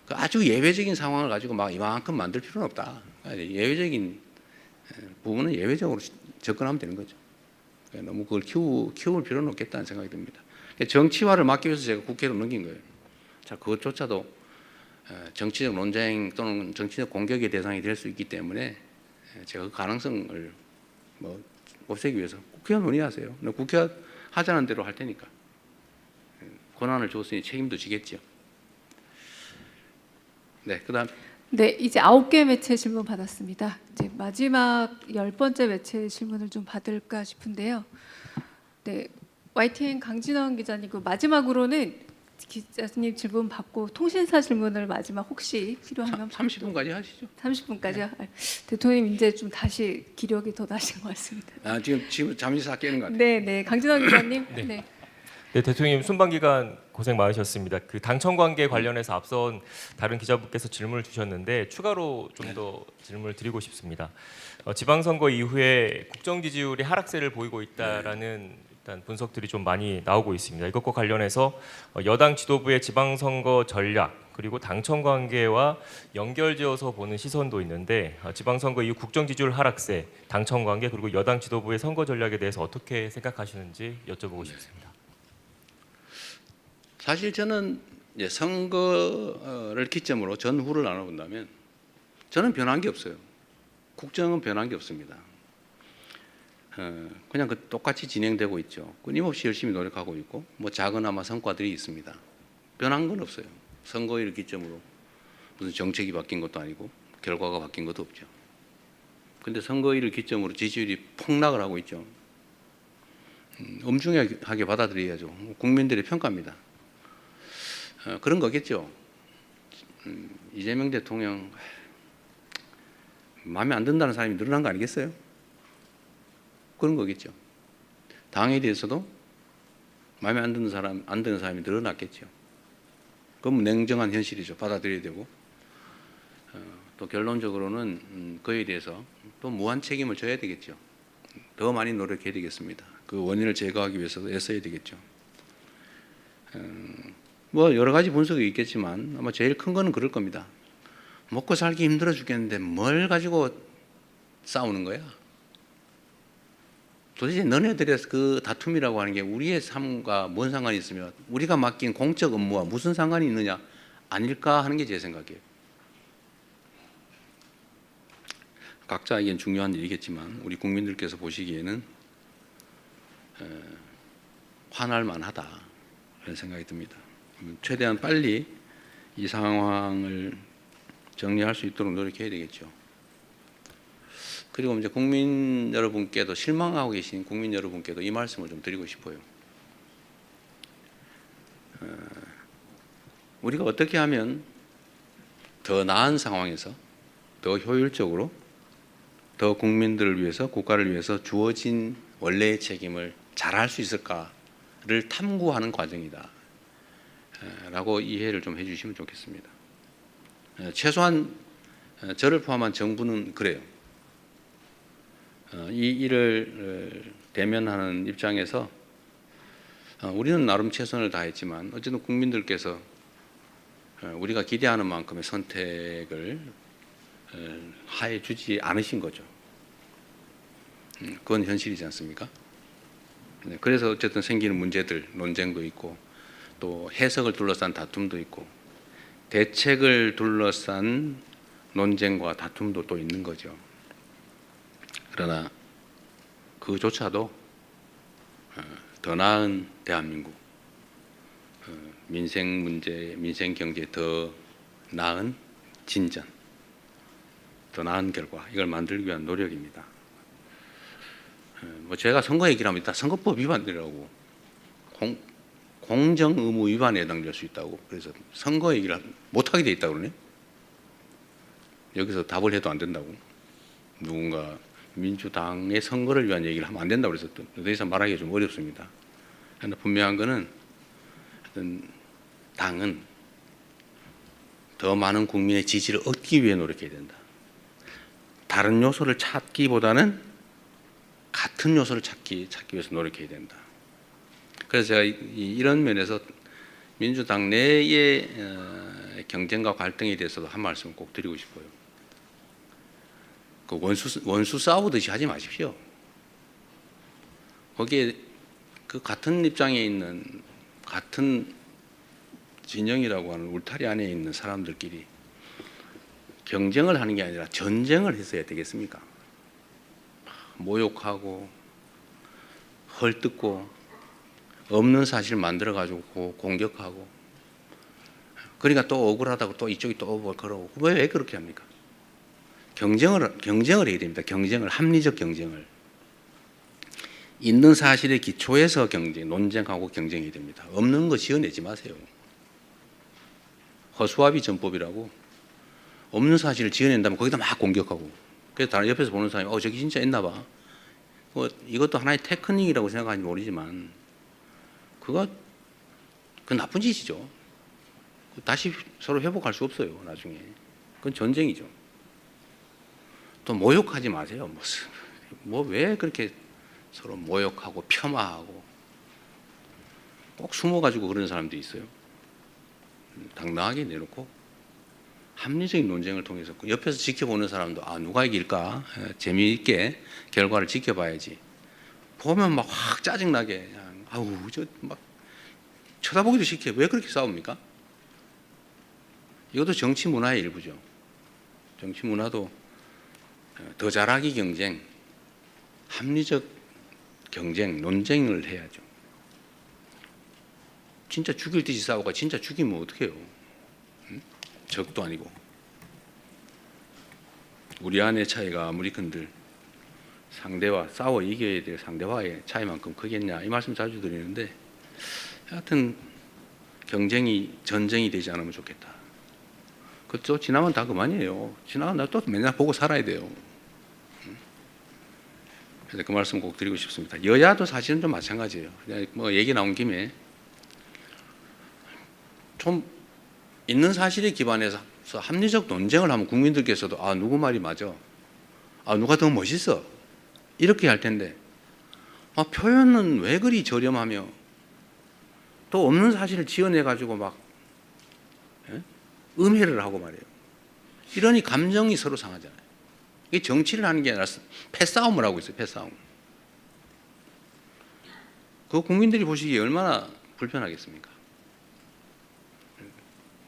[SPEAKER 3] 그 아주 예외적인 상황을 가지고 막 이만큼 만들 필요는 없다. 예외적인 부분은 예외적으로 접근하면 되는 거죠. 너무 그걸 키울 필요는 없겠다는 생각이 듭니다. 정치화를 막기 위해서 제가 국회로 넘긴 거예요. 자, 그것조차도 정치적 논쟁 또는 정치적 공격의 대상이 될 수 있기 때문에 제가 그 가능성을 뭐 없애기 위해서 국회와 논의하세요. 국회가 하자는 대로 할 테니까 권한을 줬으니 책임도 지겠죠. 네, 그다음.
[SPEAKER 1] 네, 이제 9개 매체 질문 받았습니다. 이제 마지막 10번째 매체 질문을 좀 받을까 싶은데요. 네, YTN 강진원 기자님, 그 마지막으로는 기자님 질문 받고 통신사 질문을 마지막 혹시 필요하면
[SPEAKER 3] 30분까지 하시죠.
[SPEAKER 1] 30분까지요? 네. 대통령 이제 좀 다시 기력이 더 나신 것 같습니다.
[SPEAKER 3] 아, 지금 잠시 싹 깨는 것 같아요.
[SPEAKER 1] 네, 네, 강진원 기자님.
[SPEAKER 12] 네.
[SPEAKER 1] 네.
[SPEAKER 12] 네, 대통령님 순방 기간 고생 많으셨습니다. 그 당청 관계 관련해서 앞선 다른 기자분께서 질문을 주셨는데 추가로 좀 더 질문을 드리고 싶습니다. 지방선거 이후에 국정 지지율이 하락세를 보이고 있다라는 일단 분석들이 좀 많이 나오고 있습니다. 이것과 관련해서 여당 지도부의 지방선거 전략 그리고 당청 관계와 연결지어서 보는 시선도 있는데 지방선거 이후 국정 지지율 하락세, 당청 관계 그리고 여당 지도부의 선거 전략에 대해서 어떻게 생각하시는지 여쭤보고 싶습니다.
[SPEAKER 3] 사실 저는 선거를 기점으로 전후를 나눠본다면 저는 변한 게 없어요. 국정은 변한 게 없습니다. 그냥 똑같이 진행되고 있죠. 끊임없이 열심히 노력하고 있고 뭐 작은아마 성과들이 있습니다. 변한 건 없어요. 선거를 기점으로 무슨 정책이 바뀐 것도 아니고 결과가 바뀐 것도 없죠. 근데 선거일을 기점으로 지지율이 폭락을 하고 있죠. 엄중하게 받아들여야죠. 국민들의 평가입니다. 그런 거겠죠. 이재명 대통령 마음에 안 든다는 사람이 늘어난 거 아니겠어요? 그런 거겠죠. 당에 대해서도 마음에 안 드는 사람이 늘어났겠죠. 그건 냉정한 현실이죠. 받아들여야 되고 또 결론적으로는 그에 대해서 또 무한 책임을 져야 되겠죠. 더 많이 노력해야 되겠습니다. 그 원인을 제거하기 위해서도 애써야 되겠죠. 뭐 여러 가지 분석이 있겠지만 아마 제일 큰 거는 그럴 겁니다. 먹고 살기 힘들어 죽겠는데 뭘 가지고 싸우는 거야? 도대체 너네들의 그 다툼이라고 하는 게 우리의 삶과 뭔 상관이 있으며 우리가 맡긴 공적 업무와 무슨 상관이 있느냐 아닐까 하는 게 제 생각이에요. 각자에겐 중요한 일이겠지만 우리 국민들께서 보시기에는 화날 만하다 그런 생각이 듭니다. 최대한 빨리 이 상황을 정리할 수 있도록 노력해야 되겠죠. 그리고 이제 국민 여러분께도 실망하고 계신 국민 여러분께도 이 말씀을 좀 드리고 싶어요. 우리가 어떻게 하면 더 나은 상황에서 더 효율적으로 더 국민들을 위해서 국가를 위해서 주어진 원래의 책임을 잘할 수 있을까를 탐구하는 과정이다 라고 이해를 좀 해주시면 좋겠습니다. 최소한 저를 포함한 정부는 그래요. 이 일을 대면하는 입장에서 우리는 나름 최선을 다했지만 어쨌든 국민들께서 우리가 기대하는 만큼의 선택을 하해 주지 않으신 거죠. 그건 현실이지 않습니까? 그래서 어쨌든 생기는 문제들, 논쟁도 있고 또 해석을 둘러싼 다툼도 있고 대책을 둘러싼 논쟁과 다툼도 또 있는 거죠. 그러나 그조차도 더 나은 대한민국, 민생 문제, 민생 경제 더 나은 진전 더 나은 결과 이걸 만들기 위한 노력입니다. 뭐 제가 선거 얘기를 하면 일단 선거법 위반이라고 공정 의무 위반에 해당될 수 있다고 그래서 선거 얘기를 못하게 돼 있다고 그러네. 여기서 답을 해도 안 된다고 누군가 민주당의 선거를 위한 얘기를 하면 안 된다고 그래서 더 이상 말하기가 좀 어렵습니다. 그러나 분명한 거는 당은 더 많은 국민의 지지를 얻기 위해 노력해야 된다. 다른 요소를 찾기보다는 같은 요소를 찾기 위해서 노력해야 된다. 그래서 제가 이런 면에서 민주당 내의 경쟁과 갈등에 대해서도 한 말씀 꼭 드리고 싶어요. 그 원수 싸우듯이 하지 마십시오. 거기에 그 같은 입장에 있는 같은 진영이라고 하는 울타리 안에 있는 사람들끼리 경쟁을 하는 게 아니라 전쟁을 했어야 되겠습니까? 모욕하고 헐뜯고 없는 사실 만들어 가지고 공격하고 그러니까 또 억울하다고 또 이쪽이 또 그러고 왜 그렇게 합니까? 경쟁을 해야 됩니다. 경쟁을 합리적 경쟁을 있는 사실의 기초에서 논쟁하고 경쟁해야 됩니다. 없는 거 지어내지 마세요. 허수아비 전법이라고 없는 사실을 지어낸다면 거기다 막 공격하고 그래서 다른 옆에서 보는 사람이 저기 진짜 있나 봐. 이것도 하나의 테크닉이라고 생각하는지 모르지만 그 나쁜 짓이죠. 다시 서로 회복할 수 없어요. 나중에 그건 전쟁이죠. 또 모욕하지 마세요. 뭐 왜 그렇게 서로 모욕하고 폄하하고 꼭 숨어가지고 그런 사람도 있어요. 당당하게 내놓고 합리적인 논쟁을 통해서 옆에서 지켜보는 사람도 누가 이길까 재미있게 결과를 지켜봐야지. 보면 막 확 짜증나게 저 막 쳐다보기도 싫게 왜 그렇게 싸웁니까? 이것도 정치 문화의 일부죠. 정치 문화도 더 잘하기 경쟁, 합리적 경쟁, 논쟁을 해야죠. 진짜 죽일 듯이 싸우고 진짜 죽이면 어떡해요? 적도 아니고. 우리 안의 차이가 아무리 큰들 상대와 싸워 이겨야 될 상대와의 차이만큼 크겠냐 이 말씀 자주 드리는데 하여튼 전쟁이 되지 않으면 좋겠다. 그것도 지나면 다 그만이에요. 지나면 나 또 맨날 보고 살아야 돼요. 그래서 그 말씀 꼭 드리고 싶습니다. 여야도 사실은 좀 마찬가지예요. 그냥 뭐 얘기 나온 김에 좀 있는 사실에 기반해서 합리적 논쟁을 하면 국민들께서도 누구 말이 맞아, 누가 더 멋있어 이렇게 할 텐데 표현은 왜 그리 저렴하며 또 없는 사실을 지어내 가지고 막 음해를 하고 말이에요. 이러니 감정이 서로 상하잖아요. 이게 정치를 하는 게 아니라 패싸움을 하고 있어요. 패싸움. 그 국민들이 보시기에 얼마나 불편하겠습니까?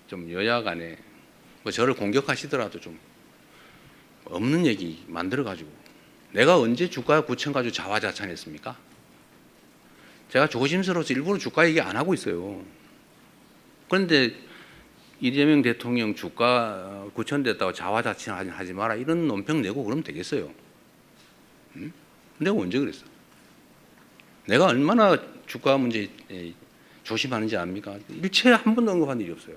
[SPEAKER 3] 좀 여야 간에 뭐 저를 공격하시더라도 좀 없는 얘기 만들어 가지고 내가 언제 주가 9천 가지고 자화자찬했습니까? 제가 조심스러워서 일부러 주가 얘기 안 하고 있어요. 그런데 이재명 대통령 주가 9천 됐다고 자화자찬하지 마라 이런 논평 내고 그러면 되겠어요? 응? 내가 언제 그랬어? 내가 얼마나 주가 문제 조심하는지 압니까? 일체 한 번도 언급한 일이 없어요.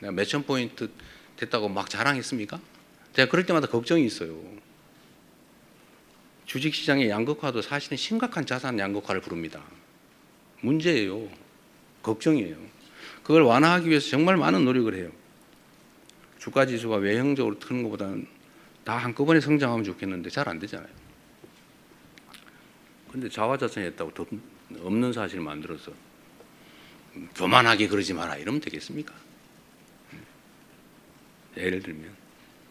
[SPEAKER 3] 내가 몇천 포인트 됐다고 막 자랑했습니까? 제가 그럴 때마다 걱정이 있어요. 주식시장의 양극화도 사실은 심각한 자산 양극화를 부릅니다. 문제예요. 걱정이에요. 그걸 완화하기 위해서 정말 많은 노력을 해요. 주가지수가 외형적으로 트는 것보다는 다 한꺼번에 성장하면 좋겠는데 잘 안 되잖아요. 그런데 자화자찬했다고 더 없는 사실을 만들어서 교만하게 그러지 마라 이러면 되겠습니까? 예를 들면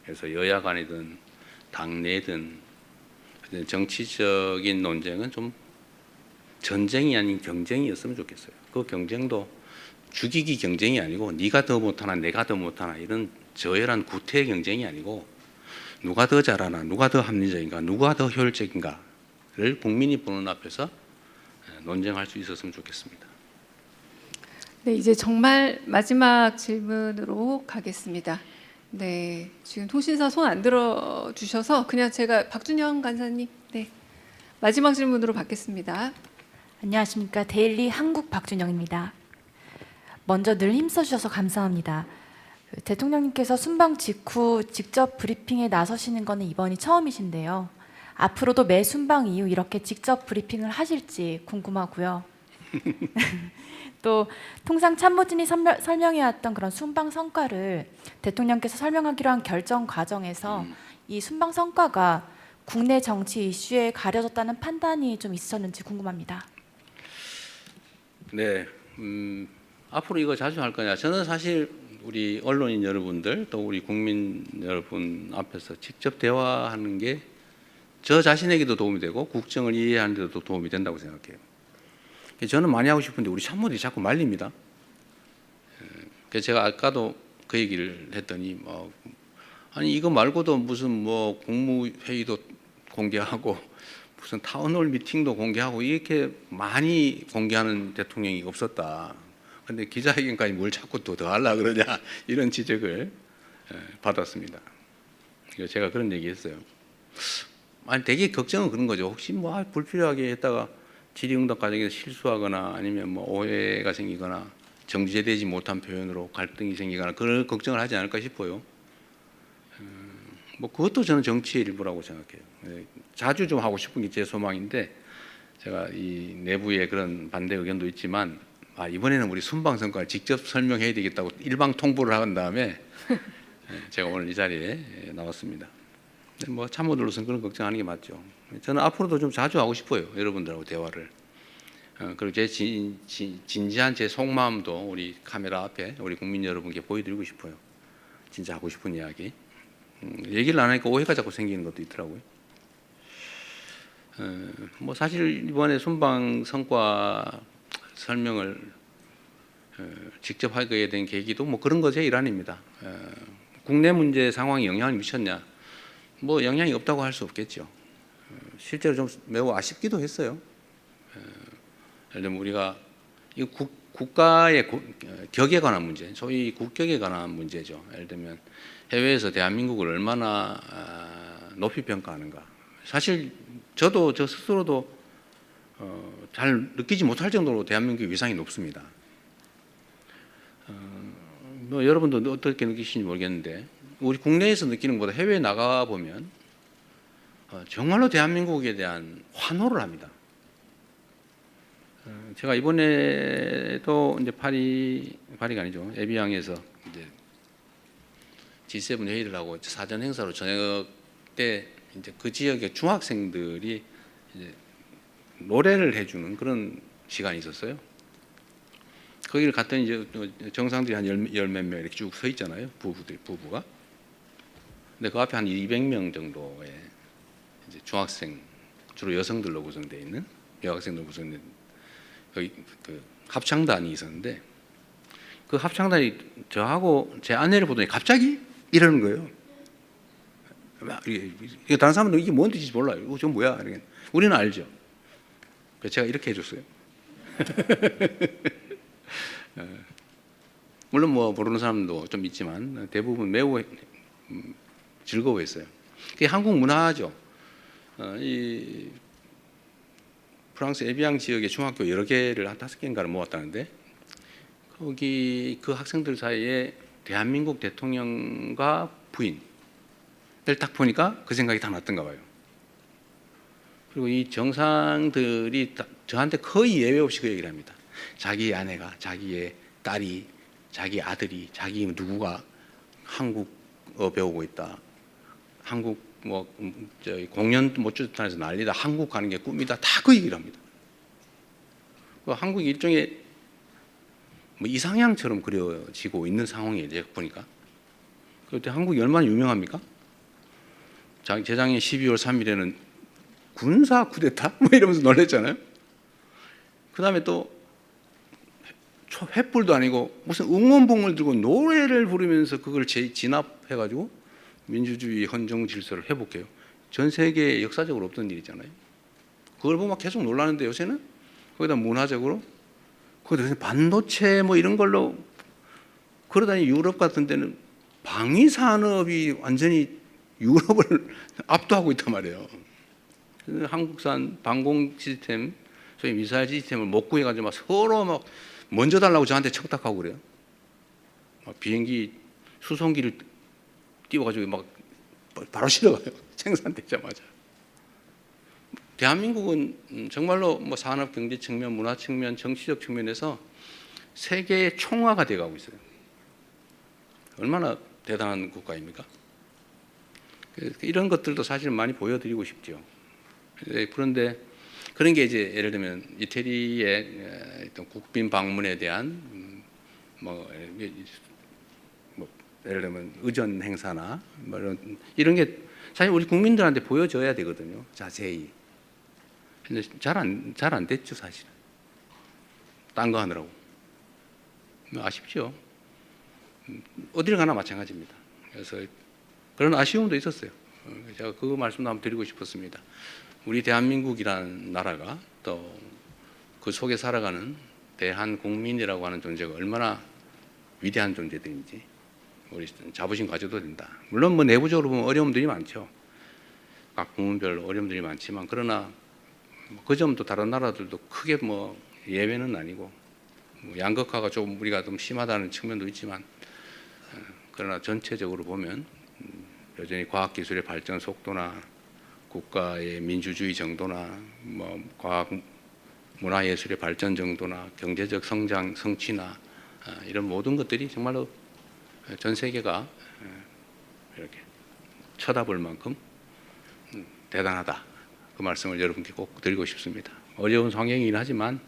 [SPEAKER 3] 그래서 여야 간이든 당내든 정치적인 논쟁은 좀 전쟁이 아닌 경쟁이었으면 좋겠어요. 그 경쟁도 죽이기 경쟁이 아니고 네가 더 못하나 내가 더 못하나 이런 저열한 구태 경쟁이 아니고 누가 더 잘하나 누가 더 합리적인가 누가 더 효율적인가를 국민이 보는 앞에서 논쟁할 수 있었으면 좋겠습니다.
[SPEAKER 1] 네, 이제 정말 마지막 질문으로 가겠습니다. 네, 지금 통신사 손 안 들어 주셔서 그냥 제가 박준영 간사님, 네, 마지막 질문으로 받겠습니다.
[SPEAKER 13] 안녕하십니까. 데일리 한국 박준영입니다. 먼저 늘 힘써주셔서 감사합니다. 대통령님께서 순방 직후 직접 브리핑에 나서시는 것은 이번이 처음이신데요. 앞으로도 매 순방 이후 이렇게 직접 브리핑을 하실지 궁금하고요. 또 통상 참모진이 설명해왔던 그런 순방 성과를 대통령께서 설명하기로 한 결정 과정에서 이 순방 성과가 국내 정치 이슈에 가려졌다는 판단이 좀 있었는지 궁금합니다.
[SPEAKER 3] 네, 앞으로 이거 자주 할 거냐? 저는 사실 우리 언론인 여러분들 또 우리 국민 여러분 앞에서 직접 대화하는 게 저 자신에게도 도움이 되고 국정을 이해하는 데도 도움이 된다고 생각해요. 저는 많이 하고 싶은데 우리 참모들이 자꾸 말립니다. 그래서 제가 아까도 그 얘기를 했더니 아니 이거 말고도 무슨 뭐 국무회의도 공개하고 무슨 타운홀 미팅도 공개하고 이렇게 많이 공개하는 대통령이 없었다. 근데 기자회견까지 뭘 자꾸 더 하려고 그러냐 이런 지적을 받았습니다. 제가 그런 얘기했어요. 아니 되게 걱정은 그런 거죠. 혹시 뭐 불필요하게 했다가 질의응답 과정에서 실수하거나 아니면 뭐 오해가 생기거나 정제되지 못한 표현으로 갈등이 생기거나 그런 걱정을 하지 않을까 싶어요. 뭐 그것도 저는 정치의 일부라고 생각해요. 자주 좀 하고 싶은 게 제 소망인데 제가 이 내부에 그런 반대 의견도 있지만 이번에는 우리 순방 성과를 직접 설명해야 되겠다고 일방 통보를 한 다음에 제가 오늘 이 자리에 나왔습니다. 뭐 참모들로서는 그런 걱정하는 게 맞죠. 저는 앞으로도 좀 자주 하고 싶어요. 여러분들하고 대화를. 그리고 제 진지한 제 속마음도 우리 카메라 앞에 우리 국민 여러분께 보여드리고 싶어요. 진짜 하고 싶은 이야기. 얘기를 안 하니까 오해가 자꾸 생기는 것도 있더라고요. 뭐 사실 이번에 순방 성과 설명을 직접 하게 된 계기도 뭐 그런 것의 일환입니다. 국내 문제 상황에 영향을 미쳤냐? 뭐 영향이 없다고 할 수 없겠죠. 실제로 좀 매우 아쉽기도 했어요. 예를 들면 우리가 이 국가의 격에 관한 문제, 소위 국격에 관한 문제죠. 예를 들면 해외에서 대한민국을 얼마나 높이 평가하는가. 사실 저 스스로도 잘 느끼지 못할 정도로 대한민국의 위상이 높습니다. 뭐 여러분도 어떻게 느끼시는지 모르겠는데 우리 국내에서 느끼는 것보다 해외에 나가 보면 정말로 대한민국에 대한 환호를 합니다. 제가 이번에도 이제 파리가 아니죠. 에비앙에서 이제 G7 회의를 하고 사전 행사로 저녁 때 이제 그 지역의 중학생들이 이제 노래를 해주는 그런 시간이 있었어요. 거기를 갔더니 이제 정상들이 한 열 몇 명 이렇게 쭉 서 있잖아요. 부부가. 근데 그 앞에 한 200명 정도의 이제 중학생, 주로 여성들로 구성되어 있는 여학생들로 구성된 거기 그 합창단이 있었는데 그 합창단이 저하고 제 아내를 보더니 갑자기 이러는 거예요. 이게 다른 사람들은 이게 뭔 뜻인지 몰라요. 이거 저 뭐야? 우리는 알죠. 그래서 제가 이렇게 해줬어요. 물론 뭐 모르는 사람도 좀 있지만 대부분 매우 즐거워했어요. 그게 한국 문화죠. 이 프랑스 에비앙 지역의 중학교 여러 개를 한 5개인가를 모았다는데 거기 그 학생들 사이에 대한민국 대통령과 부인을 딱 보니까 그 생각이 다 났던가 봐요. 그리고 이 정상들이 저한테 거의 예외 없이 그 얘기를 합니다. 자기 아내가, 자기의 딸이, 자기 아들이, 자기 누구가 한국어 배우고 있다. 한국 뭐 저희 공연 모주탄에서 난리다. 한국 가는 게 꿈이다. 다 그 얘기를 합니다. 그 한국이 일종의 뭐 이상향처럼 그려지고 있는 상황이에요. 제가 보니까. 그때 한국이 얼마나 유명합니까? 재작년 12월 3일에는 군사 쿠데타 뭐 이러면서 놀랬잖아요. 그 다음에 또 횃불도 아니고 무슨 응원봉을 들고 노래를 부르면서 그걸 진압해가지고 민주주의 헌정 질서를 회복해요. 전 세계에 역사적으로 없던 일이잖아요. 그걸 보면 계속 놀라는데 요새는 거기다 문화적으로 거기다 반도체 뭐 이런 걸로 그러다니 유럽 같은 데는 방위 산업이 완전히 유럽을 압도하고 있단 말이에요. 한국산 방공 시스템, 소위 미사일 시스템을 못 구해가지고 막 서로 막 먼저 달라고 저한테 척탁하고 그래요. 막 비행기 수송기를 띄워가지고 막 바로 실어가요. 생산되자마자. 대한민국은 정말로 뭐 산업 경제 측면, 문화 측면, 정치적 측면에서 세계의 총화가 돼가고 있어요. 얼마나 대단한 국가입니까? 이런 것들도 사실 많이 보여드리고 싶죠. 그런데 그런 게 이제 예를 들면 이태리의 어떤 국빈 방문에 대한 뭐 예를 들면 의전 행사나 뭐 이런 게 사실 우리 국민들한테 보여줘야 되거든요. 자세히. 근데 잘 안 됐죠, 사실은. 딴 거 하느라고. 아쉽죠. 어딜 가나 마찬가지입니다. 그래서 그런 아쉬움도 있었어요. 제가 그 말씀도 한번 드리고 싶었습니다. 우리 대한민국이라는 나라가 또 그 속에 살아가는 대한국민이라고 하는 존재가 얼마나 위대한 존재들인지 우리 자부심 가져도 된다. 물론 뭐 내부적으로 보면 어려움들이 많죠. 각 부문별로 어려움들이 많지만 그러나 그 점도 다른 나라들도 크게 뭐 예외는 아니고 뭐 양극화가 좀 우리가 좀 심하다는 측면도 있지만 그러나 전체적으로 보면 여전히 과학기술의 발전 속도나 국가의 민주주의 정도나 뭐 과학 문화예술의 발전 정도나 경제적 성장 성취나 이런 모든 것들이 정말로 전 세계가 이렇게 쳐다볼 만큼 대단하다. 그 말씀을 여러분께 꼭 드리고 싶습니다. 어려운 상황이긴 하지만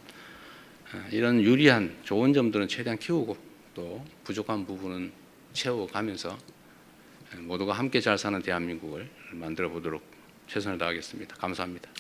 [SPEAKER 3] 이런 유리한 좋은 점들은 최대한 키우고 또 부족한 부분은 채워가면서 모두가 함께 잘 사는 대한민국을 만들어 보도록 최선을 다하겠습니다. 감사합니다.